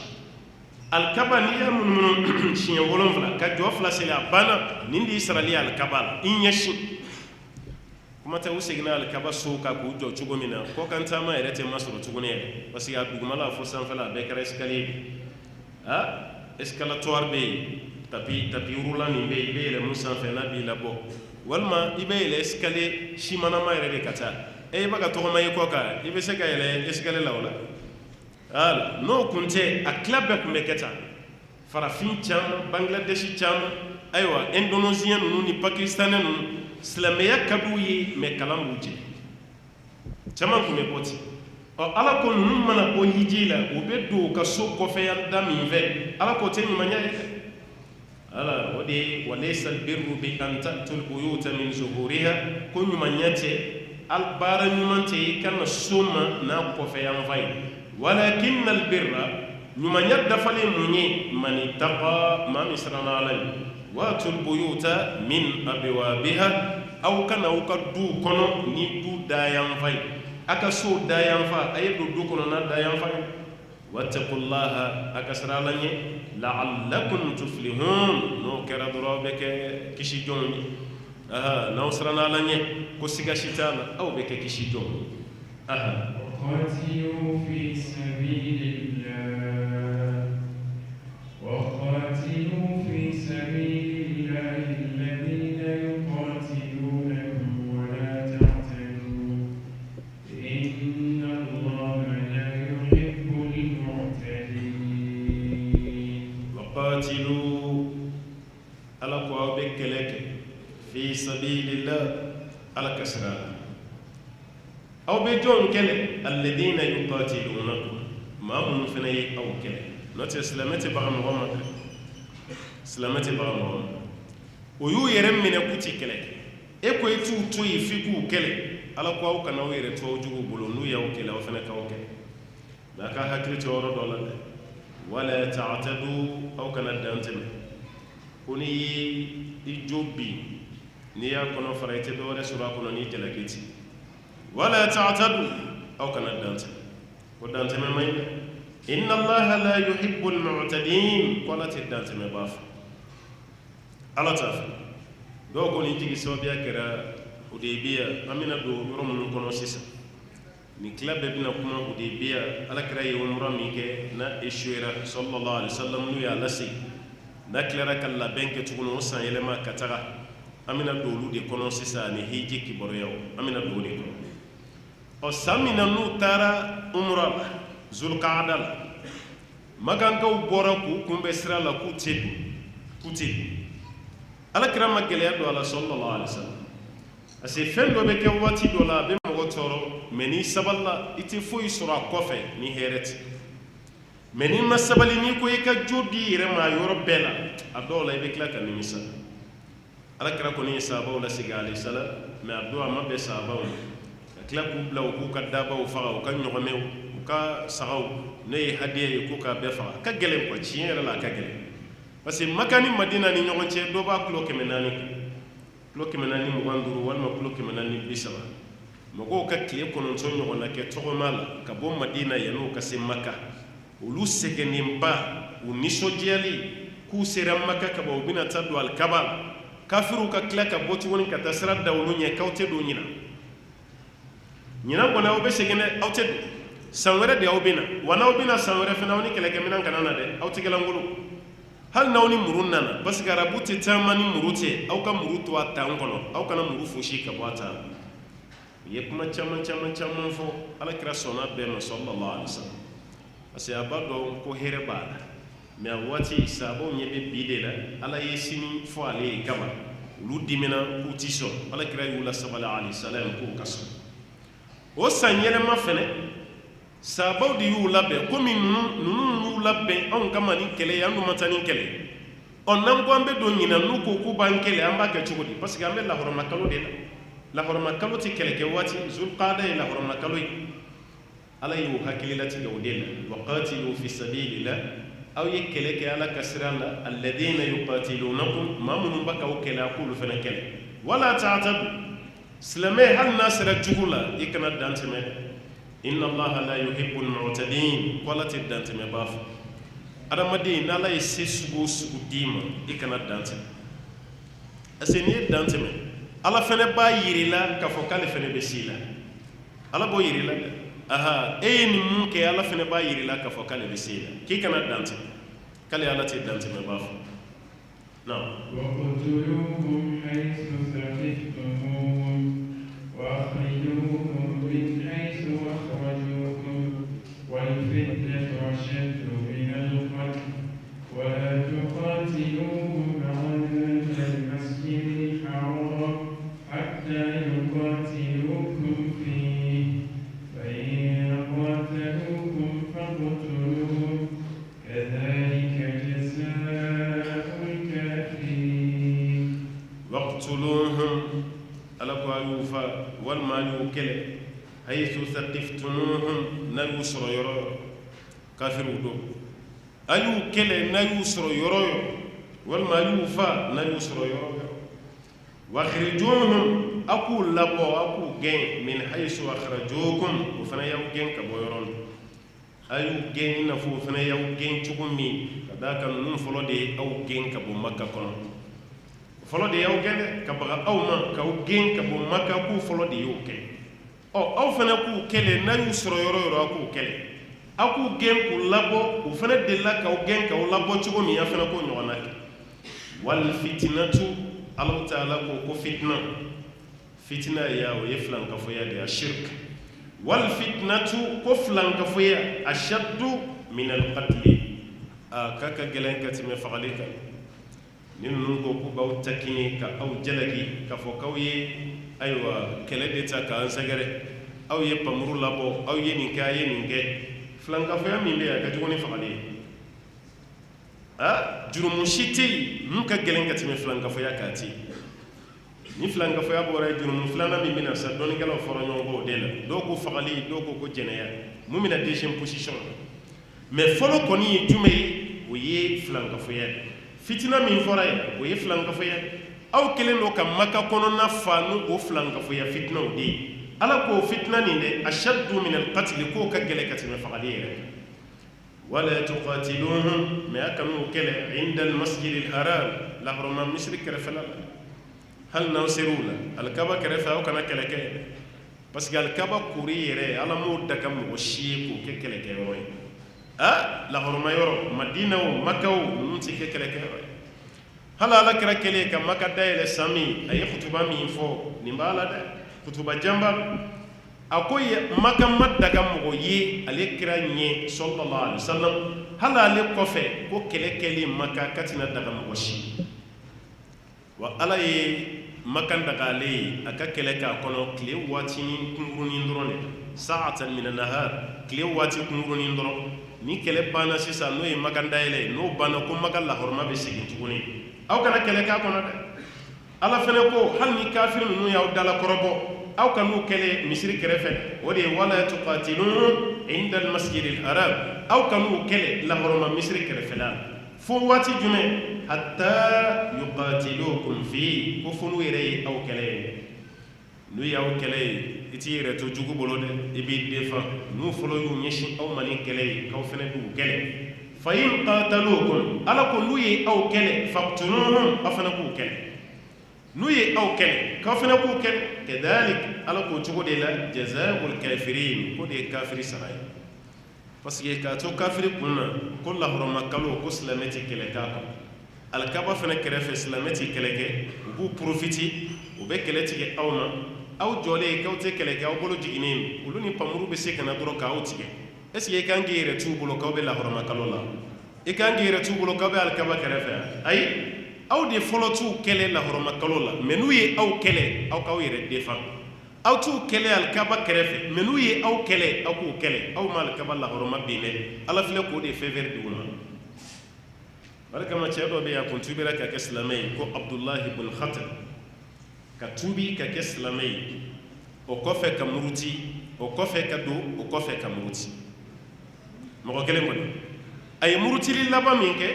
alikaba n'i y'a munumunu siɲɛ 7 ka jɔ 2 seli a banna nin de y'i sarali ye alikaba la i ɲɛsin kuma tɛ u seginna alikaba so kan k'u jɔ cogo min na kɔ kan taama yɛrɛ tɛ masɔrɔ tuguni yɛrɛ parce que a dugumala fo sanfɛla a bɛɛ kɛra escalier escalatoire bɛ yen tapis roulant nin bɛ yen i bɛ yɛlɛ mun sanfɛ n'a b'i labɔ walima i bɛ yɛlɛ escalier simanama yɛrɛ de ka taa i bɛ ka tɔgɔma i kɔ kan i bɛ se ka yɛlɛ escalier la o la voilà n'o kun tɛ a tila bɛɛ kun bɛ kɛ tan farafin caman bangladeshi caman ayiwa indonésien ninnu ni pakistanais ninnu silamɛya ka d'u ye mais kalan b'u jɛ caman kun bɛ bɔ ten ala ko nunu mana bɔ hiji la u bɛ don ka so kɔfɛya da min fɛ ala ko tɛ ɲumanya ye ala o de ye walaysa albirru bi an ta'tul buyuta min zuhuriha ko ɲumanya tɛ al baara ɲuman tɛ i kana so ma n'a kɔfɛyan fa ye walakinna albirra ɲumanya dafalen mun ye man ittaqa maa min siranna ala ye wa'tul buyuta min abwabiha aw kana aw ka du kɔnɔ ni du dayan fa ye aka so dayan fa a ye don du kɔnɔ n'a dayan fa ye wattaqullaha aka sira ala ɲɛ la'allakum tuflihun n'o kɛra dɔrɔn aw bɛ kɛ kisi jɔnw ye n'aw siranna ala ɲɛ ko siga si t'a la aw bɛ kɛ kisi jɔnw ye وقاتلوا في سبيل الله وقاتلوا في سبيل الله الذين يقاتلونكم ولا تعتدوا إن الله لا يحب المعتدين وقاتلوا على قوابك لك في سبيل الله على كسران أو بيجون كله الذين يقاتلونكم ما من فينا أو كله نت سلامتي بقى محمد سلامتي بقى محمد ويو يرم من كوتي كله إكو يتو توي فيكو كله على قواه كنا ويرتو جو بلونو ياو كله وفينا كاو كله لكن هكذا تورو دولا ولا تعتدوا أو كنا دانتم كوني يجوبي نيا كنا فريتي بوري سورة كنا نيجلكيتي ولا تعتدوا أو كان الدانتم والدانتم مين إن الله لا يحب المعتدين ولا تدانتم باف على تاف دو كوني تيجي سوبيا كرا وديبيا أمينا دو يوم من كونو سيسا نكلا بينا كما وديبيا على كرا يوم راميكي نا إشويرا صلى الله عليه وسلم نويا لسي نكلا كلا بينك تكونو سان يلما كتاغا أمينا دو لودي كونو سيسا نهيجي كبريو أمينا دو لودي كونو o samina nu tara umra zulqa'da magangaw bora ku kumbe sira la ku tebi ala kirama gele do ala sallallahu alaihi wasallam ase fendo be ke wati do la be mo toro meni saballa iti fuyi sura kofe ni heret meni masabali ni ko yeka jodi rema yoro bela adola be klaka ni misa ala kira ko ni sahaba la siga alayhi salam me ado ma be sahaba kila ku bila ku ka daba o faga o ka ɲɔgɔmɛ o ka sagaw ne ye hadiya ye ko ka bɛɛ faga ka gɛlɛn quoi tiɲɛ yɛrɛ la a ka gɛlɛn parce que Maka ni Madina ni ɲɔgɔn cɛ dɔ b'a kilo 400 kilo 425 walima kilo 430 mɔgɔw ka tile 9 ɲɔgɔn na kɛ tɔgɔma la ka bɔ Madina yan'o ka se Maka olu sɛgɛnnenba u nisɔndiyali k'u sera Maka ka ban u bɛna taa don alikaba kafiru ka tila ka bɔ tuguni ka taa sira da olu ɲɛ k'aw tɛ don ɲina ɲinan kɔni aw bɛ segin dɛ aw tɛ don san wɛrɛ de aw bɛ na wa n'aw bɛ na san wɛrɛ fana aw ni kɛlɛkɛminɛn kana na dɛ aw tɛ kɛlankolo hali n'aw ni muru nana parce que arabu tɛ taama ni muru tɛ aw ka muru to a tan kɔnɔ aw kana muru fosi ka bɔ a tan u ye kuma caman fɔ alakira sɔnna bɛɛ ma sallallahu alaihi wasallam parce que a b'a dɔn ko hɛrɛ b'a la mais a waati sahabaw ɲɛ bɛ bi de la ala ye sini fɔ ale ye kama olu dimina k'u ti sɔn alakira y'u lasabali alayhi salam k'u ka sɔn o san yɛlɛma fɛnɛ sahabaw de y'u labɛn komi ninnu y'u labɛn anw kama ni kɛlɛ ye an dun ma taa ni kɛlɛ n'an ko an bɛ don ɲinan n'u ko k'u b'an kɛlɛ an b'a kɛ cogo di parce que an bɛ lahɔrɔma kalo de la lahɔrɔma kalo tɛ kɛlɛ kɛ waati zulqaada ye lahɔrɔma kalo ye ala y'o hakili latigɛ o de la waqatilu fi sabilillah aw ye kɛlɛ kɛ ala ka sira la alladhina yuqatilunakum maa minnu b'a k'aw kɛlɛ a k'olu fɛnɛ kɛlɛ wala ta'tadu silamɛ hali n'a sera jugu la i kana dantɛmɛ inna allaha la yuhibbu al-mu'tadin ko ala tɛ dantɛmɛ b'a fɔ adamaden n'ala ye se sugu o sugu d'i ma i kana dantɛmɛ parce que n'i ye dantɛmɛ ala fɛnɛ b'a yiri la k'a fɔ k'ale fɛnɛ bɛ s'i la ala b'o yiri la dɛ aha e ye nin mun kɛ ala fɛnɛ b'a yiri la k'a fɔ k'ale bɛ s'i la k'i kana dantɛmɛ k'ale ala tɛ dantɛmɛ b'a fɔ وَاقْتُلُوهُمْ حَيْثُ ثَقِفْتُمُوهُمْ وَأَخْرِجُوهُمْ مِنْ حَيْثُ أَخْرَجُوكُمْ وَالْفِتْنَةُ أَشَدُّ مِنَ الْقَتْلِ وَلَا تُقَاتِلُوهُمْ عِندَ الْمَسْجِدِ الْحَرَامِ حَتَّى يُقَاتِلُوكُمْ فِيهِ فَإِنْ haythu thaqiftumuhum na y'u sɔrɔ yɔrɔ yɔrɔ kafiriw do a y'u kɛlɛ na y'u sɔrɔ yɔrɔ yɔrɔ walima a y'u fa na y'u sɔrɔ yɔrɔ yɔrɔ wakhrijuhum a k'u labɔ a k'u gɛn min haythu akhrajukum o fana y'aw gɛn ka bɔ yɔrɔ min a y'u gɛn i n'a fɔ o fana y'aw gɛn cogo min ka d'a kan ninnu fɔlɔ de ye aw gɛn ka bɔ Makka kɔnɔ fɔlɔ de y'aw gɛn dɛ ka baga aw ma k'aw gɛn ka bɔ Makka k'u fɔlɔ de y'o kɛ aw fana k'u kɛlɛ n'a y'u sɔrɔ yɔrɔ yɔrɔ a k'u kɛlɛ a k'u gɛn k'u labɔ u fana delila k'aw gɛn k'aw labɔ cogo min a fana k'o ɲɔgɔnna kɛ wal fitinatu Allahu Ta'ala ko fitina ya o ye filankafoya de a shirk wal fitnatu ko filankafoya ashaddu min al qatl a kaka gɛlɛn ka tɛmɛ fagali kan ni ninnu ko k'u b'aw takiɲe ka aw jalaki k'a fɔ k'aw ye ayiwa kɛlɛ de ta k'an sɛgɛrɛ aw ye pamuru labɔ aw ye nin kɛ a ye nin kɛ filankafoya min bɛ yen a ka jugu ni fagali ye jurumu si tɛ yen mun ka gɛlɛn ka tɛmɛ filankafoya k'a ti ni filankafoya bɔra yen jurumu filanan min bɛna sa dɔnnikɛlaw fɔra ɲɔgɔn kɔ o de la dɔw ko fagali dɔw ko jɛnɛya mun bɛna deuxième position mais fɔlɔ kɔni ye jumɛn ye o ye filankafoya fitina min fɔra yen o ye filankafoya aw kɛlen don ka Makka kɔnɔna fa n'o filankafoya fitinaw de ye Ala k'o fitina nin dɛ ashaddu min al-qatl k'o ka gɛlɛn ka tɛmɛ fagali yɛrɛ wala tuqatiluhum mais a kanu kɛlɛ inda al-masjid al-haram lahɔrɔma misiri kɛrɛfɛla la hali n'aw ser'u la alikaba kɛrɛfɛ aw kana kɛlɛ kɛ parce que alikaba kori yɛrɛ Ala m'o daga mɔgɔ si ye k'o kɛ kɛlɛkɛyɔrɔ ye lahɔrɔma yɔrɔ Madina o Makka o ninnu tɛ kɛ kɛlɛkɛyɔrɔ ye hali Ala kɛra kɛlen ka Makka dayɛlɛ san min a ye kutuba min fɔ nin b'a la dɛ kutuba janba a ko Makka ma daga mɔgɔ ye ale kira ɲɛ sallallahu alaihi wasallam hali ale kɔfɛ ko kɛlɛ kɛlen Makka ka tɛna daga mɔgɔ si wa Ala ye Makka daga ale ye a ka kɛlɛ k'a kɔnɔ tile waati kunkurunin dɔrɔn de sa'atan min an-nahar tile waati kunkurunin dɔrɔn ni kɛlɛ banna sisan n'o ye Makka dayɛlɛ n'o banna ko Makka lahɔrɔma bɛ segin tuguni aw kana kɛlɛ k'a kɔnɔ dɛ Ala fana ko hali ni kafiri ninnu y'aw dala kɔrɔbɔ aw kan'u kɛlɛ misiri kɛrɛfɛ o de ye wala tuqatilun inda al-masjid al-haram aw kan'u kɛlɛ lahɔrɔma misiri kɛrɛfɛla fo waati jumɛn hatta yuqatilukum fi ko fo n'u yɛrɛ ye aw kɛlɛ ye n'u y'aw kɛlɛ ye i t'i yɛrɛ to jugu bolo dɛ i b'i défend n'u fɔlɔ y'u ɲɛsin aw ma ni kɛlɛ ye k'aw fana b'u kɛlɛ fa in qatalukum Ala ko n'u ye aw kɛlɛ faqtuluhum aw fana k'u kɛlɛ n'u ye aw kɛlɛ k'aw fana k'u kɛlɛ kadhalik Ala k'o cogo de la jazaa'ul kafirin ko de ye kafiri sara ye parce que k'a to kafiri kun na ko lahɔrɔma kalo ko silamɛ tɛ kɛlɛ k'a kɔnɔ alikaba fana kɛrɛfɛ silamɛ tɛ kɛlɛ kɛ u b'u profite u bɛ kɛlɛ tigɛ aw ma aw jɔlen k'aw tɛ kɛlɛ kɛ aw bolo jiginnen olu ni pamuru bɛ se ka na dɔrɔn k'aw tigɛ est-ce que i kan k'i yɛrɛ t'u bolo k'aw bɛ lahɔrɔma kalo la i kan k'i yɛrɛ t'u bolo k'aw bɛ alikaba kɛrɛfɛ ayi aw de fɔlɔ t'u kɛlɛ lahɔrɔma kalo la mais n'u ye aw kɛlɛ aw k'aw yɛrɛ défend aw t'u kɛlɛ alikaba kɛrɛfɛ mais n'u ye aw kɛlɛ aw k'u kɛlɛ aw ma alikaba lahɔrɔma bin dɛ Ala filɛ k'o de faveur di u ma o de kama cɛ dɔ bɛ yen a kun tubira ka kɛ silamɛ ye ko Abdullahi ibn Khatab ka tuubi ka kɛ silamɛ ye o kɔfɛ ka muruti o kɔfɛ ka don o kɔfɛ ka muruti mɔgɔ kelen kɔni a ye murutili laban min kɛ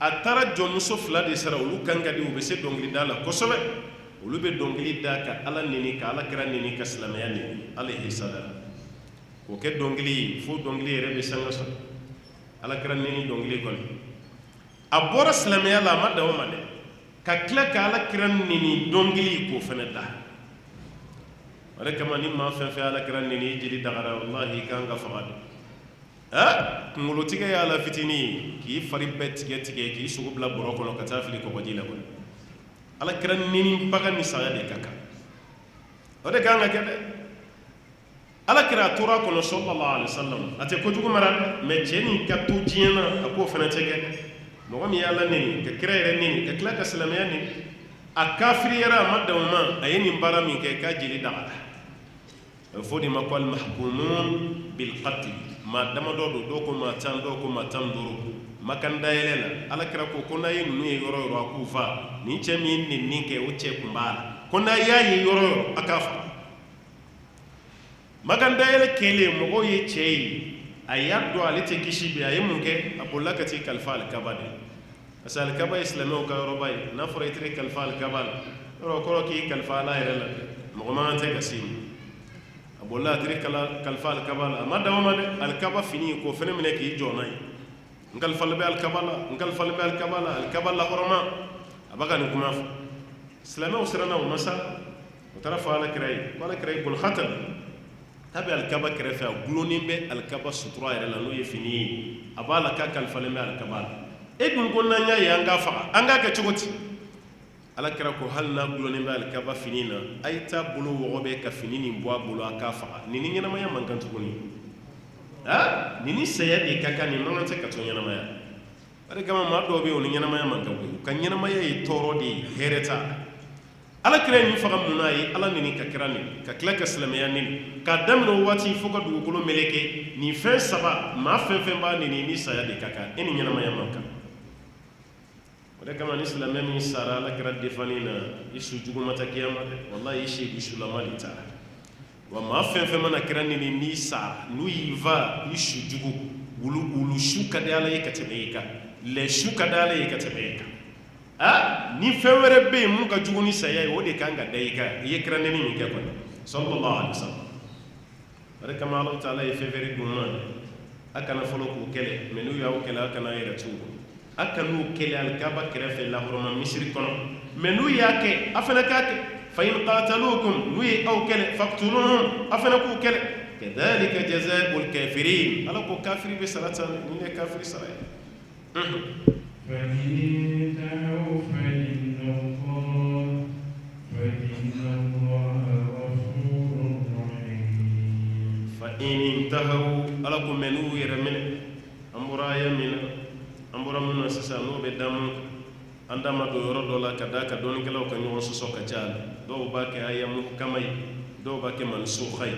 a taara jɔnmuso fila de sara olu kan ka di u bɛ se dɔnkilida la kosɛbɛ olu bɛ dɔnkili da ka Ala neni ka Ala kira neni ka silamɛya neni alayhi salam k'o kɛ dɔnkili ye fo dɔnkili yɛrɛ bɛ sanga sɔrɔ Ala kira neni dɔnkili kɔni a bɔra silamɛya la a ma dan o ma dɛ ka tila ka Ala kira neni dɔnkili k'o fana da o de kama ni maa fɛn fɛn Ala kira neni i jeli dagara wallahi i kan ka faga de kunkolotigɛ y'a la fitinin k'i fari bɛɛ tigɛ tigɛ k'i sogo bila bɔrɔ kɔnɔ ka taa fili kɔgɔji la kɔnɔ Ala kira neni baga ni saya de ka kan o de kan ka kɛ dɛ Ala kira a tora kɔnɔ sallallahu alaihi wasallam a tɛ kojugu mara dɛ mais cɛ nin ka to diɲɛ na a k'o fana tɛ kɛ mɔgɔ min y'Ala neni ka kira yɛrɛ neni ka tila ka silamɛya neni a kafiriyara a ma dan o ma a ye nin baara min kɛ k'a jeli dagara a bɛ fɔ de ma ko al-mahkumun bil qatl maa damadɔ don dɔw ko maa 10 dɔw ko maa 15 Makka dayɛlɛ la Ala kira ko n'a ye ninnu ye yɔrɔ o yɔrɔ a k'u fa nin cɛ min ye nin kɛ o cɛ kun b'a la ko n'a y'a ye yɔrɔ o yɔrɔ a k'a fa maganda yɛlɛ kelen mɔgɔw ye cɛ ye a y'a dɔn ale tɛ kisi bi a ye mun kɛ a bolila ka t'i kalifa alikaba de parce que alikaba ye silamɛw ka yɔrɔba ye n'a fɔra i tɛ kalifa alikaba la yɔrɔ kɔrɔ k'i kalifa ala yɛrɛ la mɔgɔ man tɛ ka se a bolila a tɛ kalifa alikaba la a ma dama ma dɛ alikaba fini k'o fɛnɛ minɛ k'i jɔ n'a ye n kalifalen bɛ alikaba la n kalifalen bɛ alikaba la alikaba lahɔrɔma a b'a ka nin kuma fɔ silamɛw siranna o ma sa o taara fɔ alakira ye ko alakira ye bolhatal k'a bɛ alikaba kɛrɛfɛ a gulonnen bɛ alikaba sutura yɛrɛ la n'o ye fini ye a b'a la k'a kalifalen bɛ alikaba la e dun ko n'an y'a ye an k'a faga an k'a kɛ cogo di alakira ko hali n'a gulonnen bɛ alikaba fini na a ye taa bolo wɔgɔbɛ ka fini nin bɔ a bolo a k'a faga nin ni ɲɛnamaya man kan tuguni nin ni saya de ka kan nin man kan tɛ ka to ɲɛnamaya o de kama maa dɔw bɛ yen o ni ɲɛnamaya man kan koyi u ka ɲɛnamaya ye tɔɔrɔ de ye hɛrɛ t'a la alakira ye nin faga mun n'a ye ala nini ka kira nini ka tila ka silamɛya nini k'a daminɛ o waati fo ka dugukolo meleke nin fɛn saba maa fɛn fɛn b'a nini ni saya de ka kan e ni ɲɛnamaya man kan o de kama ni silamɛ min sara alakira defanni na i su juguman tɛ kiyama dɛ wallahi i seegi sulama de ta wa maa fɛn fɛn mana kira nini n'i sara n'u y'i va i su jugu wulu su ka di ala ye ka tɛmɛ i kan lɛ su ka di ala ye ka tɛmɛ i kan ni fɛn wɛrɛ bɛ yen mun ka jugu ni saya ye o de kan ka da i kan i ye kira nini min kɛ kɔni sallallahu alaihi wasallam o de kama ala taala ye fɛn fɛrɛ d'u ma a kana fɔlɔ k'u kɛlɛ mɛ n'u y'aw kɛlɛ a kana yɛrɛ t'u bolo a kan'u kɛlɛ alikaba kɛrɛfɛ lahɔrɔma misiri kɔnɔ mɛ n'u y'a kɛ a fana k'a kɛ fa in qatalukum n'u ye aw kɛlɛ faqtuluhum a fana k'u kɛlɛ kadhalika jazaa'ul kafirin ala ko kafiri bɛ sara ta ni ye kafiri sara ye فإن انتهوا فإن الله غفور رحيم فإن انتهوا ألكم منو يرمين أمبرا يمين أمبرا من سسانو بدم عندما دورو دولا كذا كدون كلا وكنيو سوسو كجال دو باكي أيام كماي دو باكي منسوخي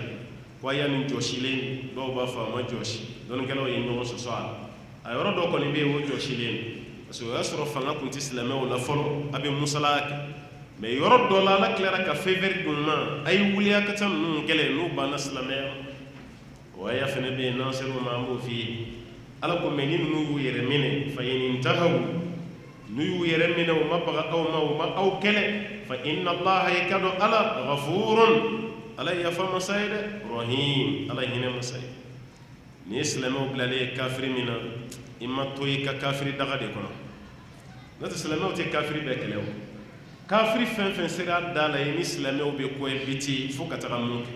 ويا من جوشيلين دو بافا ما جوشي دون كلا وينيو سوسو أيورو دو كوني بيو جوشيلين parce que o y'a sɔrɔ fanga tun tɛ silamɛw la fɔlɔ a bɛ musala kɛ mɛ yɔrɔ dɔ la ala tilara ka fɛn d'u ma a ye wuliya ka ca ninnu kɛlɛ n'u banna silamɛya o aya fɛnɛ bɛ yen n'an ser'o ma an b'o f'i ye ala ko mɛ ni ninnu y'u yɛrɛ minɛ fa in intahaw n'u y'u yɛrɛ minɛ u ma baga aw ma u ma aw kɛlɛ fa inna allaha ye ka dɔn ala ghafurun ala ye yafa masa ye dɛ rahim ala ye hinɛ masa ye ni ye silamɛw bilalen ye kafiri min na i ma to i ka kafiri daga de kɔnɔ n'o tɛ silamɛw tɛ kafiri bɛɛ kɛlɛ o kafiri fɛn fɛn sera da la ye ni silamɛw bɛ cohabiter fo ka taga mun kɛ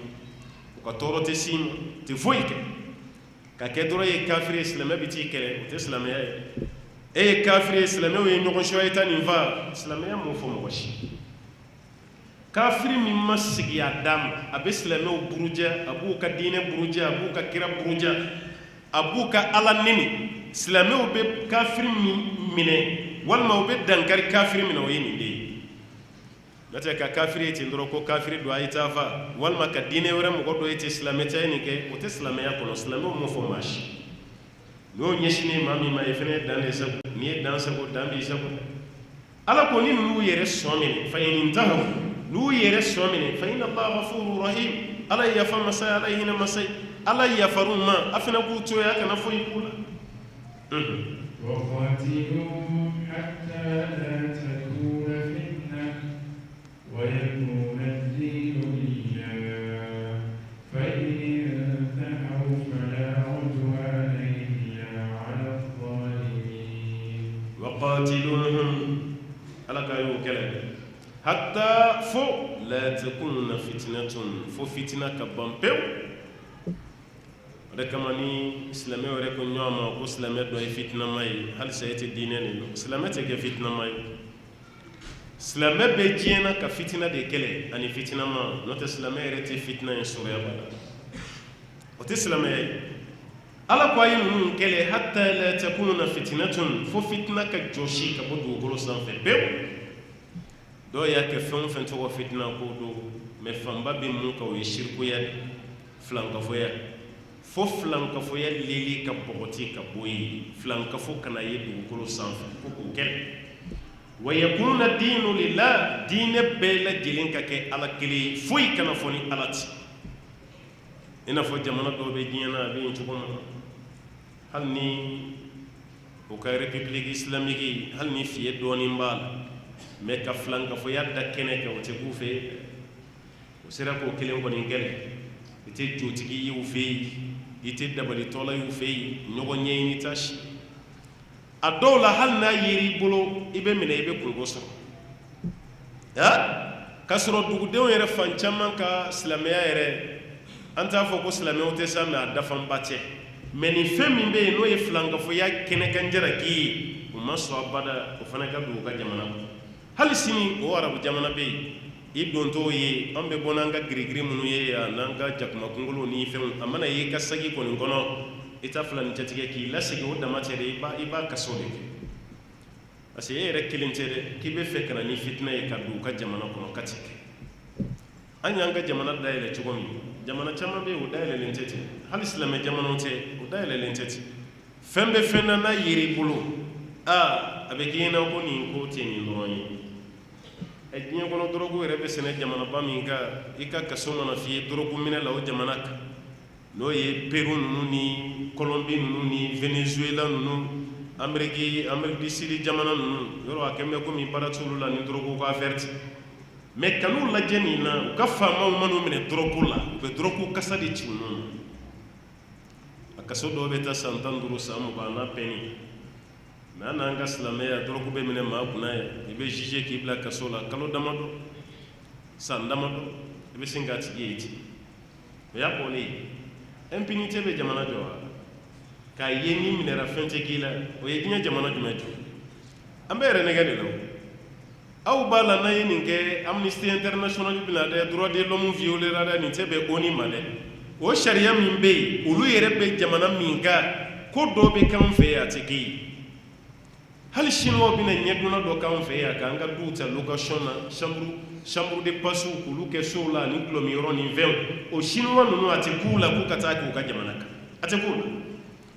u ka tɔɔrɔ tɛ s'i ma tɛ foyi kɛ ka kɛ dɔrɔn ye kafiri ye silamɛ bɛ t'i kɛlɛ o tɛ silamɛya ye e ye kafiri ye silamɛw ye ɲɔgɔn suwa i ta nin fa silamɛya m'o fɔ mɔgɔ si kafiri min ma sigi a d'a ma a bɛ silamɛw burujɛ a b'u ka diinɛ burujɛ a b'u ka kira burujɛ a b'u ka ala nini silamɛw bɛ kafiri min minɛ walima u bɛ dankari kafiri minɛ o ye nin de ye n'o tɛ ka kafiri ye ten dɔrɔn ko kafiri don a ye taa fa walima ka diinɛ wɛrɛ mɔgɔ dɔ ye ten silamɛ tɛ ye nin kɛ o tɛ silamɛya kɔnɔ silamɛw m'o fɔ maa si n'o ɲɛsinnen maa min ma ye fɛnɛ ye dan de sago n'i ye dan sago dan b'i sago ala ko ni ninnu yɛrɛ sɔn minɛ fa in tahaw n'u yɛrɛ sɔn minɛ fa inna allaha ghafurur rahim ala ye yafa masa ye ala ye hinɛ masa ye ala ye yafar'u ma a fana k'u to ye a kana foyi k'u la وقاتلوهم حتى لا تكون فتنة ويكون الدين لله فإن انتهوا فلا عدوان إلا على الظالمين وقاتلوهم على كايو كلام حتى فو لا تكون فتنة فو فتنة كبامبيو de kama ni silamɛ wɛrɛ ko ɲɔgɔn ma ko silamɛ dɔ ye fitinama ye hali sa e tɛ diinɛ nin don silamɛ tɛ kɛ fitinama ye silamɛ bɛ diɲɛ na ka fitina de kɛlɛ ani fitinama n'o tɛ silamɛ yɛrɛ tɛ fitina ye sɔrɔya b'a la o tɛ silamɛya ye ala ko a ye ninnu kɛlɛ hatta la takuna fitnatun fo fitina ka jɔsi ka bɔ dugukolo sanfɛ pewu dɔw y'a kɛ fɛn o fɛn tɔgɔ fitina k'o don mɛ fanba bɛ mun kan o ye sirikuya de filankafoya fo filankafoya leli ka bɔgɔti ka bɔ yen filankafo kana ye dugukolo sanfɛ ko k'o kɛlɛ wa yakuna diinu lillah diinɛ bɛɛ lajɛlen ka kɛ ala kelen ye foyi kana fɔ ni ala ti ina fo jamana dɔ bɛ diɲɛ na a bɛ yen cogo min na hali ni o ka république islamique hali ni fiye dɔɔnin b'a la mais ka filankafɔya da kɛnɛ kan o tɛ k'u fɛ o sera k'o kelen kɔni kɛlɛ i tɛ jotigi ye u fɛ yen i tɛ dabalitɔla ye u fɛ yen ɲɔgɔn ɲɛɲini t'a si a dɔw la hali n'a yeri i bolo i bɛ minɛ i bɛ kungo sɔrɔ k'a sɔrɔ dugudenw yɛrɛ fan caman ka silamɛya yɛrɛ an t'a fɔ ko silamɛw tɛ sa mais a dafanba tɛ mais nin fɛn min bɛ yen n'o ye filankafɔya kɛnɛkan jalaki ye o ma sɔn abada o fana ka don u ka jamana kɔnɔ hali sini o arabu jamana bɛ yen i don t'o ye an bɛ bɔ n'an ka girigiri minnu ye yan n'an ka jakuma kunkolo ni fɛnw a mana ye i ka sagi kɔni kɔnɔ i ta filani cɛtigɛ k'i lasegin o dama tɛ dɛ i b'a kaso de kɛ parce que e yɛrɛ kelen tɛ dɛ k'i bɛ fɛ ka na ni fitina ye ka don u ka jamana kɔnɔ ka ti kɛ an y'an ka jamana dayɛlɛ cogo min jamana caman bɛ yen o dayɛlɛlen tɛ ten hali silamɛ jamanaw tɛ o dayɛlɛlen tɛ ten fɛn bɛ fɛn na n'a yeri i bolo a bɛ k'i ɲɛna ko nin ko tɛ nin dɔrɔn ye diɲɛ kɔnɔ dɔrɔgu yɛrɛ bɛ sɛnɛ jamanaba min kan i ka kaso mana f'i ye dɔrɔgu minɛ la o jamana kan n'o ye Peru ninnu ni Colombie ninnu ni Venezuela ninnu Amérique du Sud jamana ninnu yɔrɔ a kɛn bɛ komi baara t'olu la ni dɔrɔgu ka affaire tɛ mais kan'u lajɛ nin na u ka faamaw man'u minɛ dɔrɔgu la u bɛ dɔrɔgu kasa de ci u nun na a kaso dɔw bɛ taa san 15 san 20 n'a pɛnni mais an n'an ka silamɛya dɔrɔgu bɛ minɛ maa kunna ye i bɛ juge k'i bila kaso la kalo damadɔ san damadɔ i bɛ sin k'a tigi ye ten o y'a bɔlen impunité bɛ jamana jɔ wa k'a ye ni minɛra fɛn tɛ k'i la o ye diɲɛ jamana jumɛn jɔ an bɛ yɛrɛ nɛgɛ de la aw b'a la n'an ye nin kɛ Amnesty International bɛna dɛ droit de l'homme violera dɛ nin tɛ bɛn ONU ma dɛ o sariya min bɛ yen olu yɛrɛ bɛ jamana min kan ko dɔ bɛ k'an fɛ yen a tɛ kɛ yen hali chinois bɛna ɲɛdonna dɔ k'an fɛ yan k'an ka duw ta location na chambre de passe k'olu kɛ sow la ani gulɔmiyɔrɔ ni fɛnw o chinois ninnu a tɛ k'u la k'u ka taa k'u ka jamana kan a tɛ k'u la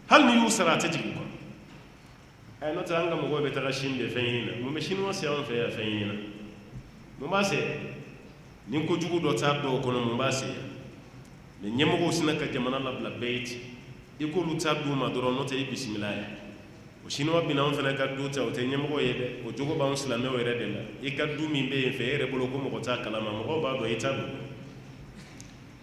hali ni y'u sara a tɛ jigin u kɔnɔ n'o tɛ an ka mɔgɔw bɛ taga Chine de fɛn ɲini na mun bɛ chinois se anw fɛ yan fɛn ɲini na mun b'a se ni kojugu dɔ t'a dɔw kɔnɔ mun b'a se mais ɲɛmɔgɔw sina ka jamana labila bɛɛ ye ten i k'olu ta d'u ma dɔrɔn n'o tɛ i bisimila ye o chinois bɛna anw fana ka du ta o tɛ ɲɛmɔgɔ ye dɛ o jogo b'anw silamɛw yɛrɛ de la i ka du min bɛ yen fɛ e yɛrɛ bolo ko mɔgɔ t'a kalama mɔgɔw b'a dɔn i ta don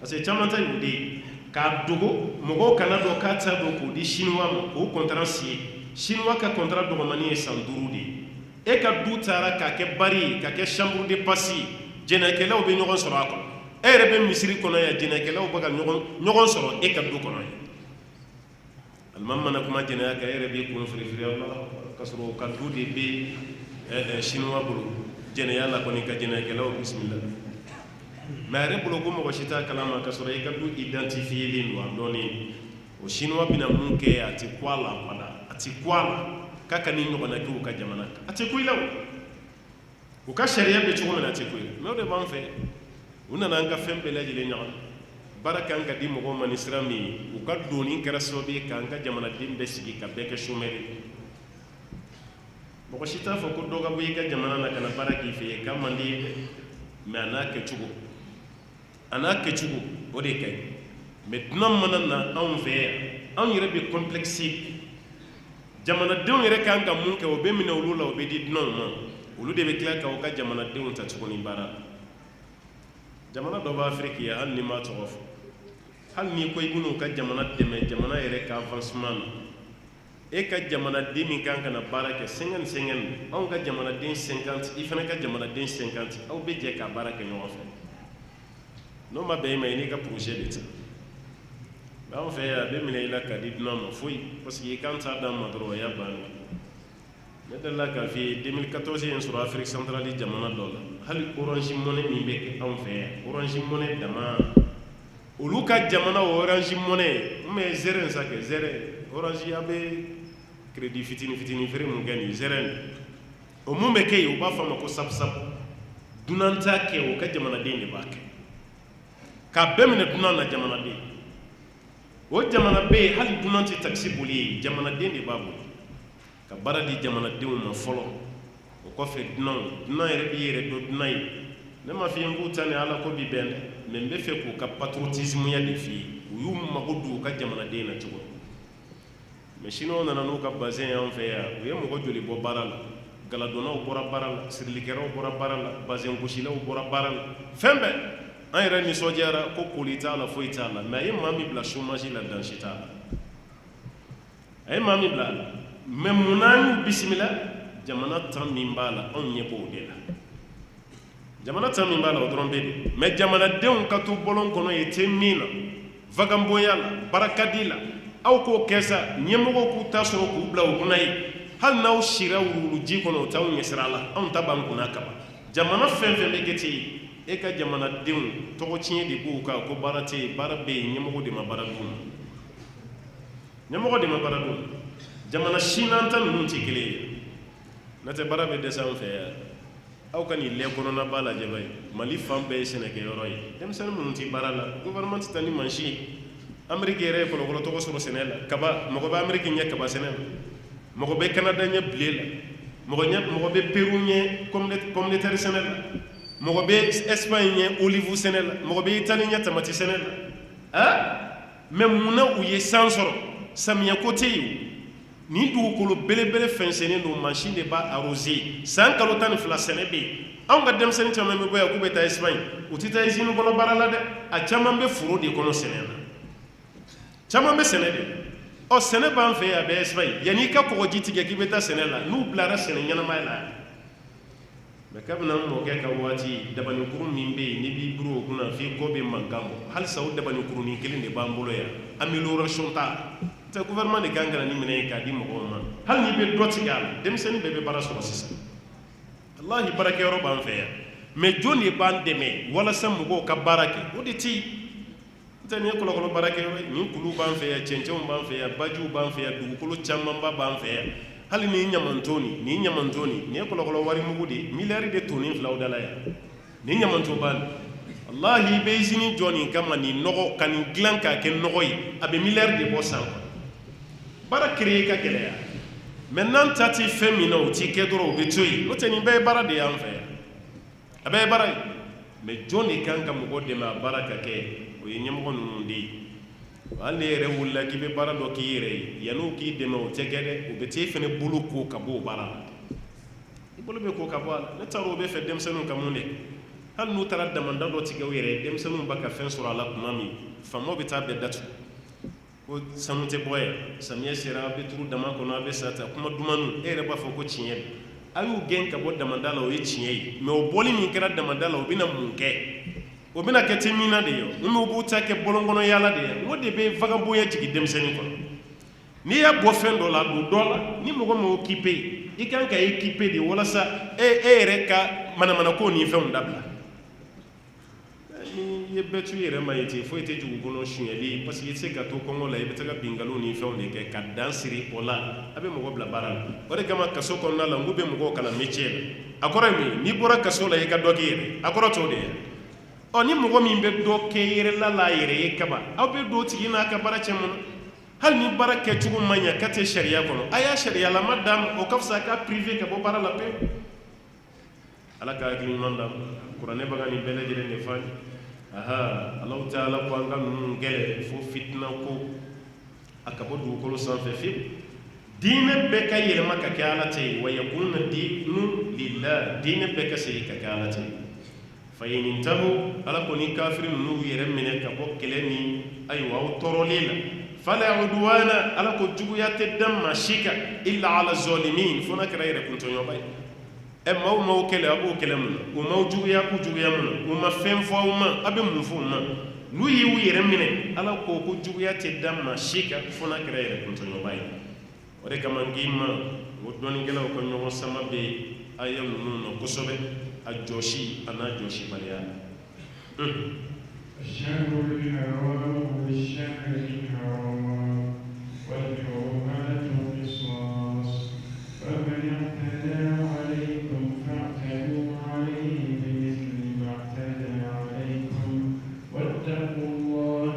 parce que caman ta y'u de ye k'a dogo mɔgɔw kana dɔn k'a ta don k'o di chinois ma k'o contrat signé chinois ka contrat dɔgɔmani ye san 5 de ye e ka du taara k'a kɛ bari ye k'a kɛ chambre de passe ye jɛnɛkɛlaw bɛ ɲɔgɔn sɔrɔ a kɔnɔ e yɛrɛ bɛ misiri kɔnɔ yan jɛnɛkɛlaw bɛ ka ɲɔgɔn sɔrɔ e ka du kɔnɔ yan alimami mana kuma jɛnɛya kan e yɛrɛ b'i kun firifiri ka sɔrɔ o ka du de bɛ chinois bolo jɛnɛya la kɔni ka jɛnɛkɛlaw bisimila mais a yɛrɛ bolo ko mɔgɔ si t'a kalama ka sɔrɔ i ka du identifielen don a dɔnnen o chinois bɛna mun kɛ a tɛ ku a la abada a tɛ ku a la k'a ka nin ɲɔgɔnna kɛ u ka jamana kan a tɛ ku i la o ka sariya bɛ cogo min na a tɛ ku i la mais o de b'an fɛ u nana an ka fɛn bɛɛ lajɛlen ɲagami baara kan ka di mɔgɔw ma ni sira min ye u ka doni kɛra sababu ye k'an ka jamanaden bɛɛ sigi ka bɛɛ kɛ chômeur ye mɔgɔ si t'a fɔ ko dɔ ka bɔ i ka jamana na ka na baara k'i fɛ yen k'a man di ye dɛ mais a n'a kɛcogo o de ka ɲi mais dunan mana na anw fɛ yan anw yɛrɛ bɛ complexe jamanadenw yɛrɛ kan ka mun kɛ o bɛ minɛ olu la o bɛ di dunanw ma olu de bɛ tila k'aw ka jamanadenw ta tuguni baara jamana dɔ b'a Afiriki yan hali ni m'a tɔgɔ fɔ hali n'i ko i bɛn'u ka jamana dɛmɛ jamana yɛrɛ ka avancement na e ka jamanaden min kan ka na baara kɛ 50-50 anw ka jamanaden 50 i fana ka jamanaden 50 aw bɛ jɛ ka baara kɛ ɲɔgɔn fɛ n'o ma bɛn i ma i n'i ka projet de ta mais anw fɛ yan a bɛ minɛ i la k'a di dunan ma foyi parce que i kan t'a d'an ma dɔrɔn o y'a bannen ne delila k'a f'i ye 2014 ye n sɔrɔ Afrique centrale jamana dɔ la hali Orange Money min bɛ kɛ anw fɛ yan Orange Money dama olu ka jamana o Orange Money mais zɛrɛ in sa kɛ zɛrɛ Orange a bɛ crédit fitini feere mun kɛ nin zɛrɛ nin o mun bɛ kɛ yen u b'a fɔ a ma ko sabu dunan t'a kɛ o ka jamanaden de b'a kɛ k'a bɛɛ minɛ dunan na jamanaden o jamana bɛ yen hali dunan tɛ taxi boli ye jamanaden de b'a boli ka baara di jamanadenw ma fɔlɔ o kɔfɛ dunan yɛrɛ b'i yɛrɛ dɔn dunan ye ne ma f'i ye n k'u ta ni ala ko bi bɛn dɛ mais n bɛ fɛ k'u ka patriotisme ya de f'i ye u y'u mago don u ka jamanaden na cogo mais chinois nana n'u ka bazin y'an fɛ yan u ye mɔgɔ joli bɔ baara la galadonnaw bɔra baara la sirilikɛlaw bɔra baara la bazin gosilaw bɔra baara la fɛn bɛɛ an yɛrɛ nisɔndiyara ko koli t'a la foyi t'a la mais a ye maa min bila chômage la dansi t'a la a ye maa min bila a la mais munna an y'u bisimila jamana tan min b'a la anw ɲɛ b'o de la jamana tan min b'a la o dɔrɔn bɛ de mais jamanadenw ka to bɔlɔn kɔnɔ ye tɛ min na vagabondiya la barakadi la aw k'o kɛ sa ɲɛmɔgɔw k'u ta sɔrɔ k'u bila u kunna ye hali n'aw sira wuluwuluji kɔnɔ o t'aw ɲɛsira a la anw ta b'an kunna kaba jamana fɛn fɛn bɛ kɛ ten e ka jamanadenw tɔgɔ tiɲɛ de b'u kan ko baara tɛ yen baara bɛ yen ɲɛmɔgɔ de ma baara d'u ma ɲɛmɔgɔ de ma baara d'u ma jamana sinanta ninnu tɛ kelen ye n'o tɛ baara bɛ dɛsɛ an fɛ yan aw ka nin lɛ kɔnɔna b'a lajɛ ba ye mali fan bɛɛ ye sɛnɛkɛyɔrɔ ye denmisɛnnin minnu tɛ baara la gouvernement tɛ taa ni mansin ye ameriki yɛrɛ ye kɔlɔkɔlɔ tɔgɔ sɔrɔ sɛnɛ la kaba mɔgɔ bɛ ameriki ɲɛ kaba sɛnɛ la mɔgɔ bɛ kanada ɲɛ bile la mɔgɔ bɛ peru ɲɛ pomme de terre sɛnɛ la mɔgɔ bɛ espagne ɲɛ olive sɛnɛ la mɔgɔ bɛ itali ɲɛ tamati sɛnɛ la mais munna u ye san sɔrɔ samiya ko tɛ yen nin dugukolo belebele fɛnsɛnnen don mansin de b'a arrosé san kalo 12 sɛnɛ bɛ yen anw ka denmisɛnnin caman bɛ bɔ yan k'u bɛ taa espagne u tɛ taa usine kɔnɔ baara la dɛ a caman bɛ foro de kɔnɔ sɛnɛ na caman bɛ sɛnɛ de ɔ sɛnɛ b'an fɛ yan a bɛ espagne yanni i ka kɔgɔji tigɛ k'i bɛ taa sɛnɛ la n'u bilara sɛnɛ ɲɛnamaya la mais kabini an mɔkɛ ka waati dabanikuru min bɛ yen n'i b'i buru o kunna f'i kɔ bɛ mankan bɔ halisa o dabanikurunin kelen de b'an bolo yan amélioration t'a la tɛ gouvernement de kan ka na ni minɛn ye k'a di mɔgɔw ma hali n'i bɛ dɔ tigɛ a la denmisɛnnin bɛɛ bɛ baara sɔrɔ sisan walahi baarakɛyɔrɔ b'an fɛ yan mais jɔn de b'an dɛmɛ walasa mɔgɔw ka baara kɛ o de tɛ yen n'o tɛ nin ye kɔlɔkɔlɔ baarakɛyɔrɔ ye nin kuluw b'an fɛ yan cɛncɛnw b'an fɛ yan bajiw b'an fɛ yan dugukolo camanba b'an fɛ yan hali nin ɲamantoni nin ye kɔlɔkɔlɔ warimugu de ye miliyari de tonnen filaw da la yan nin ɲamanto b'a la walahi i bɛ usine jɔ nin kama nin nɔgɔ ka nin dilan k'a kɛ nɔgɔ ye a bɛ miliyari de bɔ san kɔnɔ baara créer ka gɛlɛya mais n'an ta tɛ fɛn min na o t'i kɛ dɔrɔn o bɛ to yen n'o tɛ nin bɛɛ ye baara de ye an fɛ yan a bɛɛ ye baara ye mais jɔn de kan ka mɔgɔ dɛmɛ a baara ka kɛ o ye ɲɛmɔgɔ ninnu de ye hali ne yɛrɛ wulila k'i bɛ baara dɔ k'i yɛrɛ ye yan'o k'i dɛmɛ o tɛ kɛ dɛ o bɛ t'e fɛnɛ bolo ko ka bɔ o baara la i bolo bɛ ko ka bɔ a la ne taara o bɛ fɛ denmisɛnninw ka mun de hali n'u taara damanda dɔ tigɛ u yɛrɛ ye denmisɛnninw b'a ka fɛn sɔrɔ a la tuma min faamaw bɛ taa bɛɛ datugu ko sanu tɛ bɔ yan samiyɛ sera a bɛ turu dama kɔnɔ a bɛ sa ta kuma dumanu e yɛrɛ b'a fɔ ko tiɲɛ don a y'u gɛn ka bɔ damanda la o ye tiɲɛ ye mais o bɔli min kɛra damanda la o bɛna mun kɛ o bɛna kɛ te min na de ye o u b'u ta kɛ bɔlɔn kɔnɔ yaala de ye o de bɛ vagabondiya jigin denmisɛnnin kɔnɔ n'i y'a bɔ fɛn dɔ la don dɔ la ni mɔgɔ m'o équipé i kan ka équipé de walasa e yɛrɛ ka manamanako ni fɛnw dabila ni ye bɛɛ tu i yɛrɛ ma ye ten foyi tɛ jugu kɔnɔ sonyɛli parce que i tɛ se ka to kɔngɔ la i bɛ taga bingaliw ni fɛnw de kɛ ka dan siri o la a bɛ mɔgɔ bila baara la o de kama kaso kɔnɔna la n k'u bɛ mɔgɔw kalan métier la a kɔrɔ ye min n'i bɔra kaso la i ka dɔ k'i yɛrɛ a kɔrɔ t'o de ye ni mɔgɔ min bɛ dɔ kɛ yɛrɛ la a yɛrɛ ye kaba aw bɛ don tigi n'a ka baara cɛ mun na hali ni baara kɛcogo man ɲa ka tɛ sariya kɔnɔ a y'a sariyalama d'a ma o ka fisa k'a privé ka bɔ baara la pewu ala ka hakili ɲuman d'a ma kuranɛ bɛ ka nin bɛɛ lajɛlen de fɔ an ye Allahu Taala ko an ka ninnu gɛlɛ fo fitina ko a ka bɔ dugukolo sanfɛ fiyewu diinɛ bɛɛ ka yɛlɛma ka kɛ ala ta ye wa yakuna diinu lillah diinɛ bɛɛ ka segin ka kɛ ala ta ye fa in tahu ala ko ni kafiri ninnu yɛrɛ minɛ ka bɔ kɛlɛ ni ayiwa aw tɔɔrɔlen la fala udwana ala ko juguya tɛ da maa si kan illa ala zalimin fo n'a kɛra yɛrɛ kuntɔɲɔgɔnba ye maaw kɛlɛ a b'o kɛlɛ mun na u m'aw juguya k'u juguya mun na u ma fɛn fɔ aw ma a bɛ mun fɔ u ma n'u y'u yɛrɛ minɛ ala ko ko juguya tɛ da maa si kan fo n'a kɛra yɛrɛ kuntɔɲɔgɔnba ye o de kama n k'i ma o dɔnnikɛlaw ka ɲɔgɔn sama bɛ aya ninnu na kosɛbɛ a jɔsi a n'a jɔsibaliya الشهر الحرام بالشهر الحرام والحرمات قصاص فمن اعتدى عليكم فاعتدوا عليه بمثل ما اعتدى عليكم واتقوا الله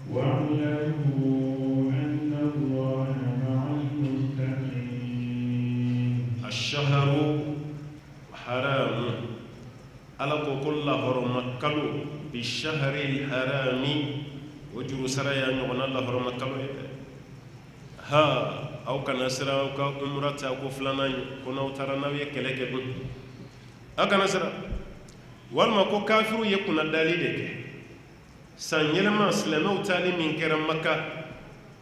واعلموا أن الله مع المتقين. الشهر حرام ala ko كل هرم كلو بالشهر الحرام وجرو سرايا نغنى الله هرم كلو ها أو كان سرا أو كأمرة أو فلانا كنا وترنا ويكلك بن أكان سرا والما كو كافر يكون الدليل سانيلما سلمو تالي من كرم مكة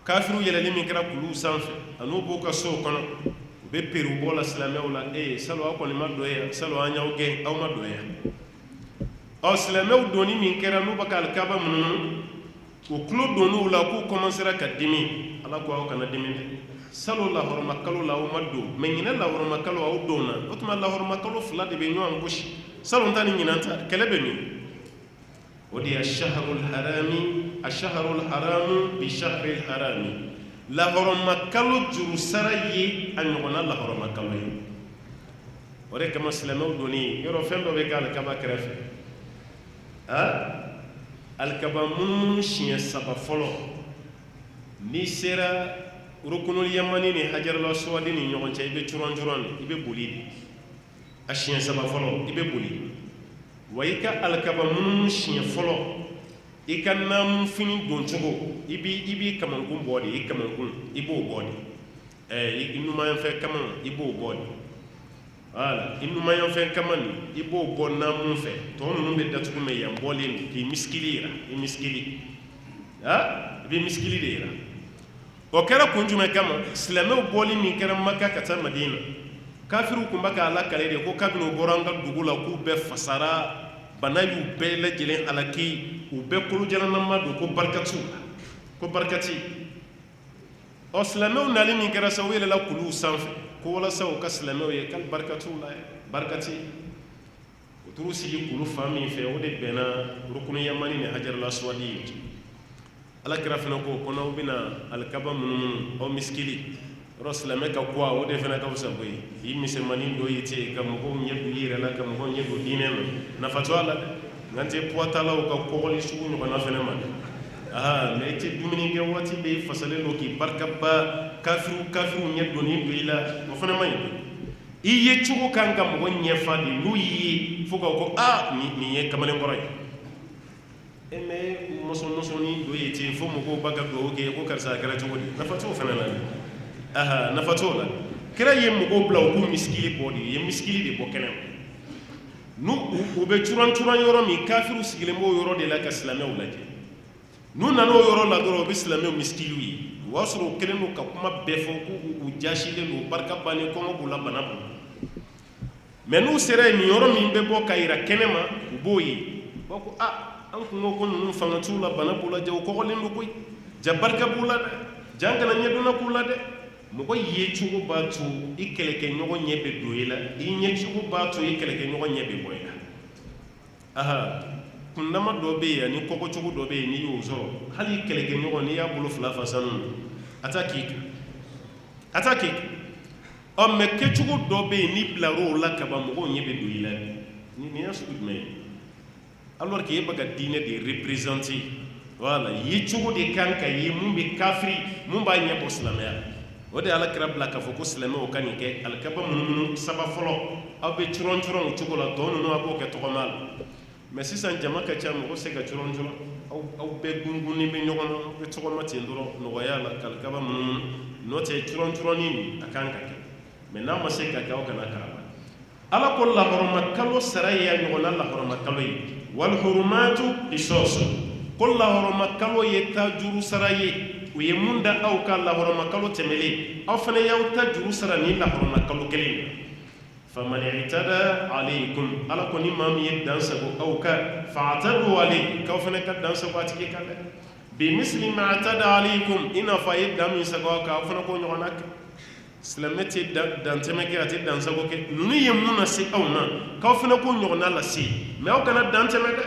كافر يلالي من كرم كلو سانف أنو بوكا سو كنا بيرو بولا سلمو لا سلو أكون ما دويا سلو أنيا وجه أو ما دويا أو سلمو دوني من كرم نو بكال كابا منو وكلو دونو لا كو كومنسرا كديمي ala ko aw kana diminde salo la horma kalo la o maddo men nyina la horma kalo aw dona otuma la horma kalo fula de be nyon goshi salo ntani nyinanta kelebe mi wodi ash-shahrul haram bi shahril haram la horma kalo juru sarayi an ngona la horma kalo yi wore kama salama doni yoro fendo be kala kaba krefe al kaba mun shiya saba folo ni sera rukunul yamani ni hajar la swadi ni ñogon ci be curon ibe buli a chien sama folo ibe buli wayka alkaba mun chien folo ikanna mun fini don cugo ibi kamankun bodi ikamankun ibo bodi inu mayan fe kaman ibo bodi wala inu mayan fe kaman ibo bonna mun fe to mun be datu me yam bolin ki miskilira miskili bi miskili de ira o kɛra kun jumɛn kama silamɛw bɔli min kɛra maka ka taa madina kafiru kun bɛ ka ala kale de ko kabini u bɔra an ka dugu la k'u bɛɛ fasara bana y'u bɛɛ lajɛlen halaki u bɛɛ kolojalanama don ko barikati ɔ silamɛw nali min kɛra sa u yɛlɛla kuluw sanfɛ ko walasa u ka silamɛw ye k'ali barikati u t'u sigi kulu fan min fɛ o de bɛnna rukunu yamani ni hajarul aswadi ye ala kira fana ko kono bina alkaba munun o miskili roslame ka kwa o de fana ka usabo yi misemani do yite ka mo nyedu yire la ka mo nyedu dinen na fatwa la ngante puata la o ka ko li sugu no na fana man me te dumini ke wati be fasale lo ki barkaba kafiru nyedu ni do ila mo fana man iye chugo kan ka mo nyefa di lu yi fuko ko ni ye kamale ngoroy eme musoni do yete fo mo ko baga do ke ko karsa kala to wodi nafato fana la nafato la kira yem mo ko bla ko miskili bodi yem miskili de bokene nu u be turan yoro mi kafiru sigile mo yoro de la ka islamew laje nu nano yoro la do be islamew miskili yi wasro kelenu ka kuma befo ko u jashile no barka bani ko mo bula banabu menu sere mi yoro mi be bo kayira kenema u boyi boko an kungo ko nunu fanga tula bana bula jaw ko golen ko jabarka bula de jangana nyeduna kula de mo ko yechugo batu ikeleke nyogo nyebe doyela i nyechugo batu ikeleke nyogo nyebe boyela kundama dobe ya ni koko chugo dobe ni yozo hali ikeleke nyogo ni ya bulu flafa sanu ataki o me kechugo dobe ni blaro la kaba mo nyebe doyela ni yasu me alors que yeba ga dine de représenter voilà yichugo de kanka yi mumbe kafiri mumba nya bo islamia ode ala krabla ka foko islamia o kanike al kaba mununu saba folo abe churon chugo la donu no abo ke to mal mais si san jama ka cham ko se ga churon au be gunguni be nyogono be to ma tendoro no yala kal kaba mununu no te churon ni akanka ke mais na ma se ka ka o kana ka ala ko la horma kalo saraya nyogona la horma kalo yi wal hurumatu qisas qul la horma kalo yeta juru saraye u yemunda aw ka la horma kalo temele aw fana yaw ta juru sarani la horma kalo kelen faman i'tada alaykum ala ko ni mam yeddan sago aw ka fa'tadu alaykum ka fana ka dan sago atike kala bi misli ma atada alaykum ina fa yeddan min sago ka fana ko nyogona silamɛti dantɛmɛ kɛ a tɛ dansago kɛ ninnu ye mun na se aw ma k'aw fana ko ɲɔgɔnna lase mɛ aw kana dantɛmɛ dɛ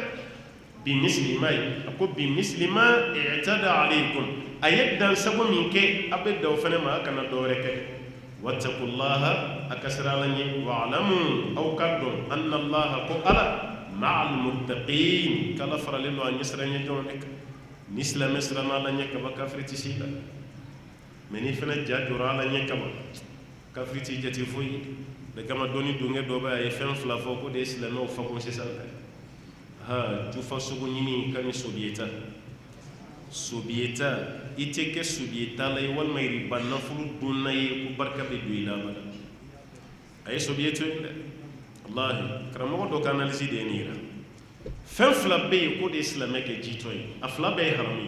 bi misilima ye a ko bi misilima i'tada alaykum a ye dansago min kɛ a bɛ da o fana ma a kana dɔwɛrɛ kɛ wattaqullaha a ka sira ala ɲɛ wa'lamu aw ka dɔn anna allaha ko ala ma'al muttaqin k'ala faralen don a ɲɛ sira ɲɛ jɔn de kan ni silamɛ siranna ala ɲɛ kaba kafiri tɛ si la mais ni fana ja jɔra ala ɲɛ kama kafiri t'i jate foyi de kama dɔnni dongɛ dɔ bɛ a ye fɛn fila fɔ ko de ye silamɛw fakon sisan ha jufa sugu ɲini kani sobiyeta sobiyeta i tɛ kɛ sobiyeta la ye walima riba nafolo dunna ye ko barika bɛ don i la abada a ye sobiyeto yen dɛ wallahi karamɔgɔ dɔ ka analyse de ye nin yira fɛn fila bɛ yen ko de ye silamɛ kɛ jitɔ ye a fila bɛɛ ye haramu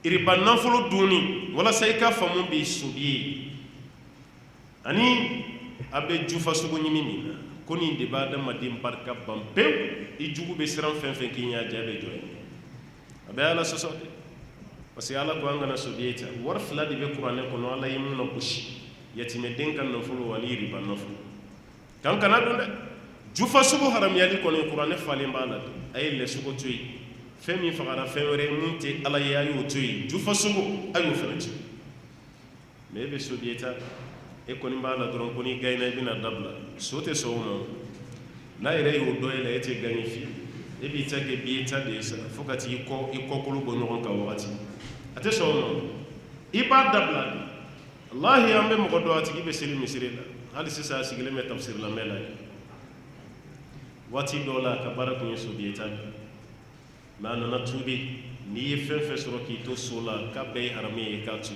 ye riba nafolo dunni walasa i ka faamu bɛ sobiye ani a bɛ jufa sugu ɲini min na ko nin de b'a adamaden barika ban pewu i jugu bɛ siran fɛn fɛn k'i ɲɛ jɛ bɛ jɔ ye a bɛ ala sɔsɔ de parce que ala ko an kana sobiye ta wari fila de bɛ kuranɛ kɔnɔ ala ye mun na gosi yatimɛden ka nafolo ani riba nafolo kan kana dun dɛ jufa sugu haramuyali kɔni kuranɛ falen b'a la a ye lɛsugu to yen fɛn min fagara fɛn wɛrɛ mun tɛ ala ye a y'o to yen jufa sugu a y'o fana to yen mais e bɛ sobiye ta e kɔni b'a la dɔrɔn ko ni gagné i bɛna dabila so tɛ sɔn o ma n'a yɛrɛ y'o dɔ ye la e tɛ gagné fiyewu e b'i ta kɛ biye ta de ye sa fo ka t'i kɔkolo bɔ ɲɔgɔn kan wagati a tɛ sɔn o ma i b'a dabila wallahi an bɛ mɔgɔ dɔn a tigi bɛ seli misiri la hali sisan a sigilen bɛ tafsir lamɛn la waati dɔw la a ka baara kun ye sobiye ta de mais a nana tuubi n'i ye fɛn fɛn sɔrɔ k'i to so la k'a bɛɛ ye haramu ye k'a to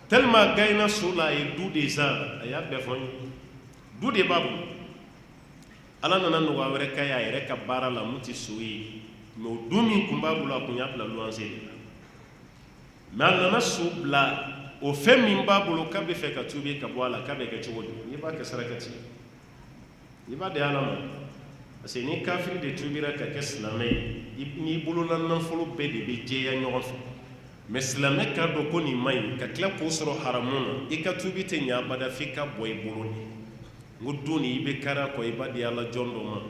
tellement gayna so la a ye du de san a y'a bɛɛ fɔ n ye du de b'a bolo ala nana nɔgɔya wɛrɛ k'a ye a yɛrɛ ka baara la mun tɛ so ye mais o du min kun b'a bolo a kun y'a bila luwanse de la mais a nana so bila o fɛn min b'a bolo k'a bɛ fɛ ka tuubi ka bɔ a la k'a bɛ kɛ cogo di n'i b'a kɛ sarakati i b'a di ala ma parce que ni kafiri de tuubira ka kɛ silamɛ ye n'i bolola nafolo bɛɛ de bɛ jɛya ɲɔgɔn fɛ mais silamɛ k'a dɔn ko nin ma ɲi ka tila k'o sɔrɔ haramu na i ka tuubi tɛ ɲɛ abada f'i ka bɔ i bolo de n ko don nin i bɛ kari a kɔ i b'a di ala jɔn dɔ ma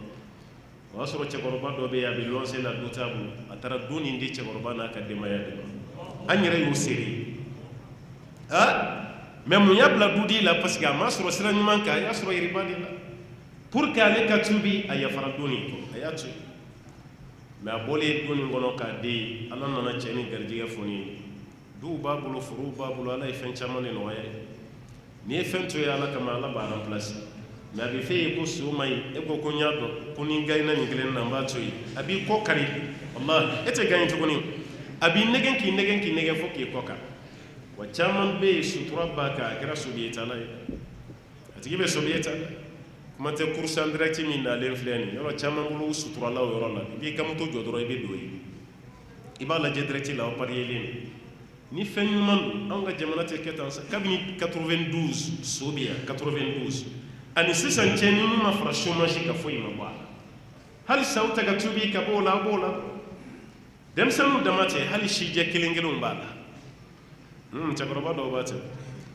o y'a sɔrɔ cɛkɔrɔba dɔ bɛ yen a bɛ luwanse la du t'a bolo a taara don nin di cɛkɔrɔba n'a ka denbaya de ma an yɛrɛ y'o seri mais mun y'a bila dudi la parce que a ma sɔrɔ sira ɲuman kan a y'a sɔrɔ riba de la pour que ale ka tuubi a yafara don nin kɔ a y'a to yen mais a bɔlen don nin kɔnɔ k'a den ala nana cɛ ni garijɛgɛ fɔ nin ye duw b'a bolo forow b'a bolo ala ye fɛn caman de nɔgɔya ye n'i ye fɛn to ye ala kama ala b'a remplacer mais a bɛ f'e ye ko so ma ɲi e ko ko n y'a dɔn ko ni n gagné nin kelen na n b'a to yen a b'i kɔ kari wallahi e tɛ gagné tuguni a b'i nɛgɛn k'i nɛgɛn k'i nɛgɛn fo k'i kɔ kari wa caman bɛ yen sutura b'a kan a kɛra sobiyetala ye a tigi bɛ sobiyeta kuma tɛ course en direct min nalen filɛ nin yɔrɔ caman bolo suturala o yɔrɔ la i b'i ka moto jɔ dɔrɔn i bɛ don yen i b'a lajɛ direct la o pariyelen ni fɛn ɲuman don anw ka jamana tɛ kɛ tan sa kabini 92 so bɛ yan 92 ani sisan cɛ ni mun ma fara chômage kan foyi ma bɔ a la hali sa aw ta ka tuubi ka bɔ o la a b'o la denmisɛnninw dama tɛ hali sijɛ kelen kelenw b'a la cɛkɔrɔba dɔw b'a tɛ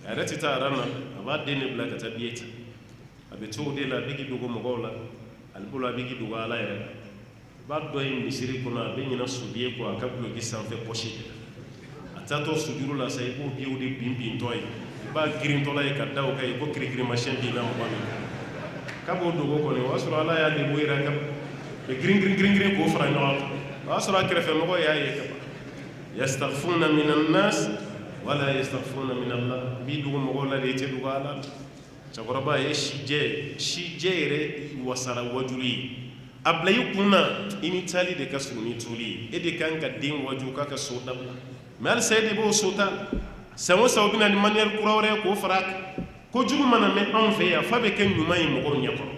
a yɛrɛ tɛ taa aran na a b'a den de bila ka taa biye ta a bɛ to o de la a bɛ k'i dogo mɔgɔw la ale bolo a bɛ k'i dogo ala yɛrɛ la i b'a dɔ ye misiri kɔnɔ a bɛ ɲina subiye kɔ a ka guloki sanfɛ pɔsi de la a taatɔ sujuru la sa i b'o biyew de bin bintɔ ye i b'a girintɔla ye ka da o kan ye ko kirikirimasiyɛn binna mɔgɔ min k'a b'o dogo kɔni o y'a sɔrɔ ala y'a lebu yɛrɛ ka bɛ girin k'o fara ɲɔgɔn kan o y'a sɔrɔ a kɛrɛfɛmɔgɔ y'a ye ka ban yastaghfuna minan nas wala yastaghfuna min Allah bi dugu mɔgɔw la de i tɛ dugu ala cɛkɔrɔba ye sijɛ yɛrɛ wasara wajulu ye a bila i kun na i ni taali de ka surun ni tuuli ye e de kan ka den waju k'a ka so dabila mais halisa e de b'o so ta la san o san o bɛ na ni manière kura wɛrɛ ye k'o fara a kan kojugu mana mɛn anw fɛ yan f'a bɛ kɛ ɲuman ye mɔgɔw ɲɛkɔrɔ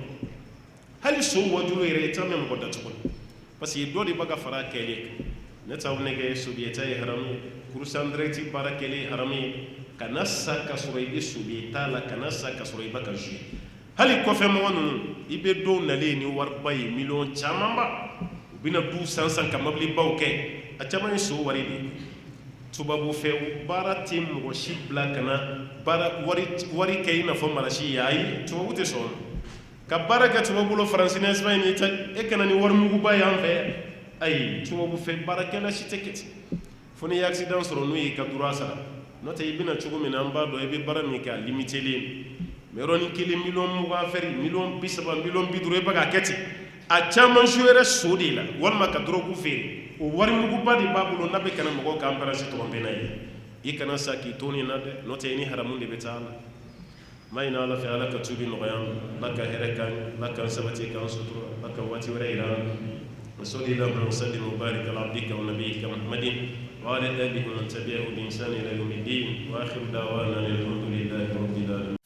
hali so wajulu yɛrɛ i t'a mɛn mɔgɔ da tuguni parce que dɔ de b'a ka fara a kɛlen kan ne t'aw nɛgɛ sobiyeta ye haramu ye course en direct baara kɛlen haramu ye kana sa ka sɔrɔ i bɛ sobiyeta la kana sa ka sɔrɔ i b'a ka jouer hali kɔfɛ mɔgɔ ninnu i bɛ dɔw nalen ni wariba ye miliyɔn camanba u bɛna du san ka mobilibaw kɛ a caman ye so wari de ye tubabu fɛ baara tɛ mɔgɔ si bila ka na baara wari kɛ i n'a fɔ marasi ye ayi tubabu tɛ sɔn ka baara kɛ tubabu bolo faransi ni espagne ni itali e kana ni warimuguba y'an fɛ yan ayi tubabu fɛ baarakɛla si tɛ kɛ ten fo ni accident sɔrɔ n'u y'i ka droit sara n'o tɛ i bɛna cogo min na an b'a dɔn i bɛ baara min kɛ a limitelen mais yɔrɔnin kelen miliyɔn 20 fɛri miliyɔn 30 miliyɔn 50 i bɛ k'a kɛ ten a caman jouer so de la walima ka drogue feere o warimuguba de b'a bolo n'a bɛ kana mɔgɔw ka embarrasse tɔgɔnbɛnna ye i kana sa k'i to nin na dɛ n'o tɛ i ni haramu de bɛ taa a la ma ɲini ala fɛ ala ka tuubi nɔgɔya an ala ka hɛrɛ k'an ye ala k'an sabati k'an sutura ala ka waati wɛrɛ yira an na وصل اللهم وسلم وبارك على عبدك ونبيك محمد وعلى آله ومن تبعه بإحسان إلى يوم الدين وآخر دعوانا الحمد لله رب العالمين.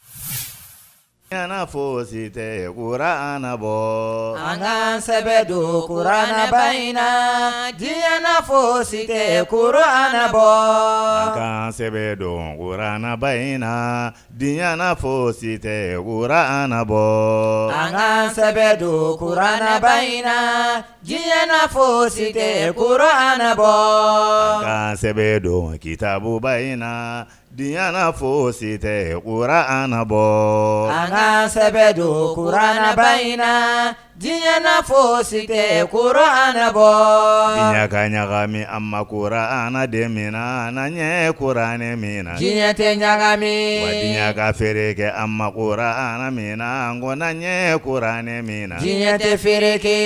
Diɲɛna fosi tɛ Kurana bɔ. An k'an sɛbɛ don Kurana ba in na. Diɲɛna fosi tɛ Kurana bɔ. An k'an sɛbɛ don Kurana ba in na. Diɲɛna fosi tɛ Kurana bɔ. An k'an sɛbɛ don Kurana ba in na. Diɲɛna fosi tɛ Kurana bɔ. An k'an sɛbɛ don Kitabu ba in na. Diɲɛna fosi tɛ Kurana bɔ. An k'an sɛbɛ don Kurana ba in na. Diɲɛna fosi tɛ Kurana bɔ. Diɲɛ ka ɲagami an ma Kurana de mina. N'an ye Kurana mina. Diɲɛ tɛ ɲagami. Wa diɲɛ ka feere kɛ an ma Kurana mina. N ko n'an ye Kurana mina. Diɲɛ tɛ feere kɛ.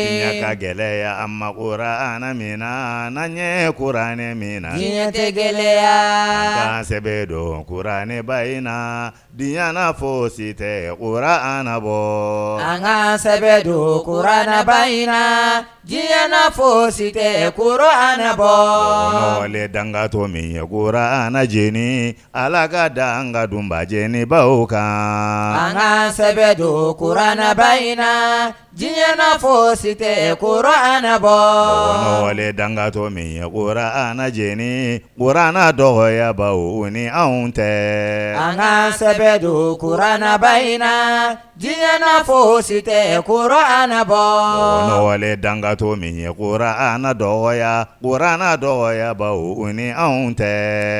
Diɲɛ ka gɛlɛya an ma Kurana mina. N'an ye Kurana mina. Diɲɛ tɛ gɛlɛya. An k'an sɛbɛ don Kurana ba in na. Diɲɛna fosi tɛ Kurana bɔ. An k'an sɛbɛ don Kurana ba in na. Diɲɛna fosi tɛ Kurana bɔ. Nɔgɔlen dangatɔ min ye Kurana jeni. Ala ka danga dunba jenibaw kan. An k'an sɛbɛ don Kurana ba in na. Diɲɛna fosi tɛ Kurana bɔ. Nɔgɔlen dangatɔ min ye Kurana jeni. Kurana dɔgɔyabaw ni anw tɛ. An k'an sɛbɛ don Kurana ba in na. Diɲɛna fosi tɛ Kurana bɔ. Nɔgɔlen dangatɔ min ye Kurana dɔgɔyabaw ni anw tɛ.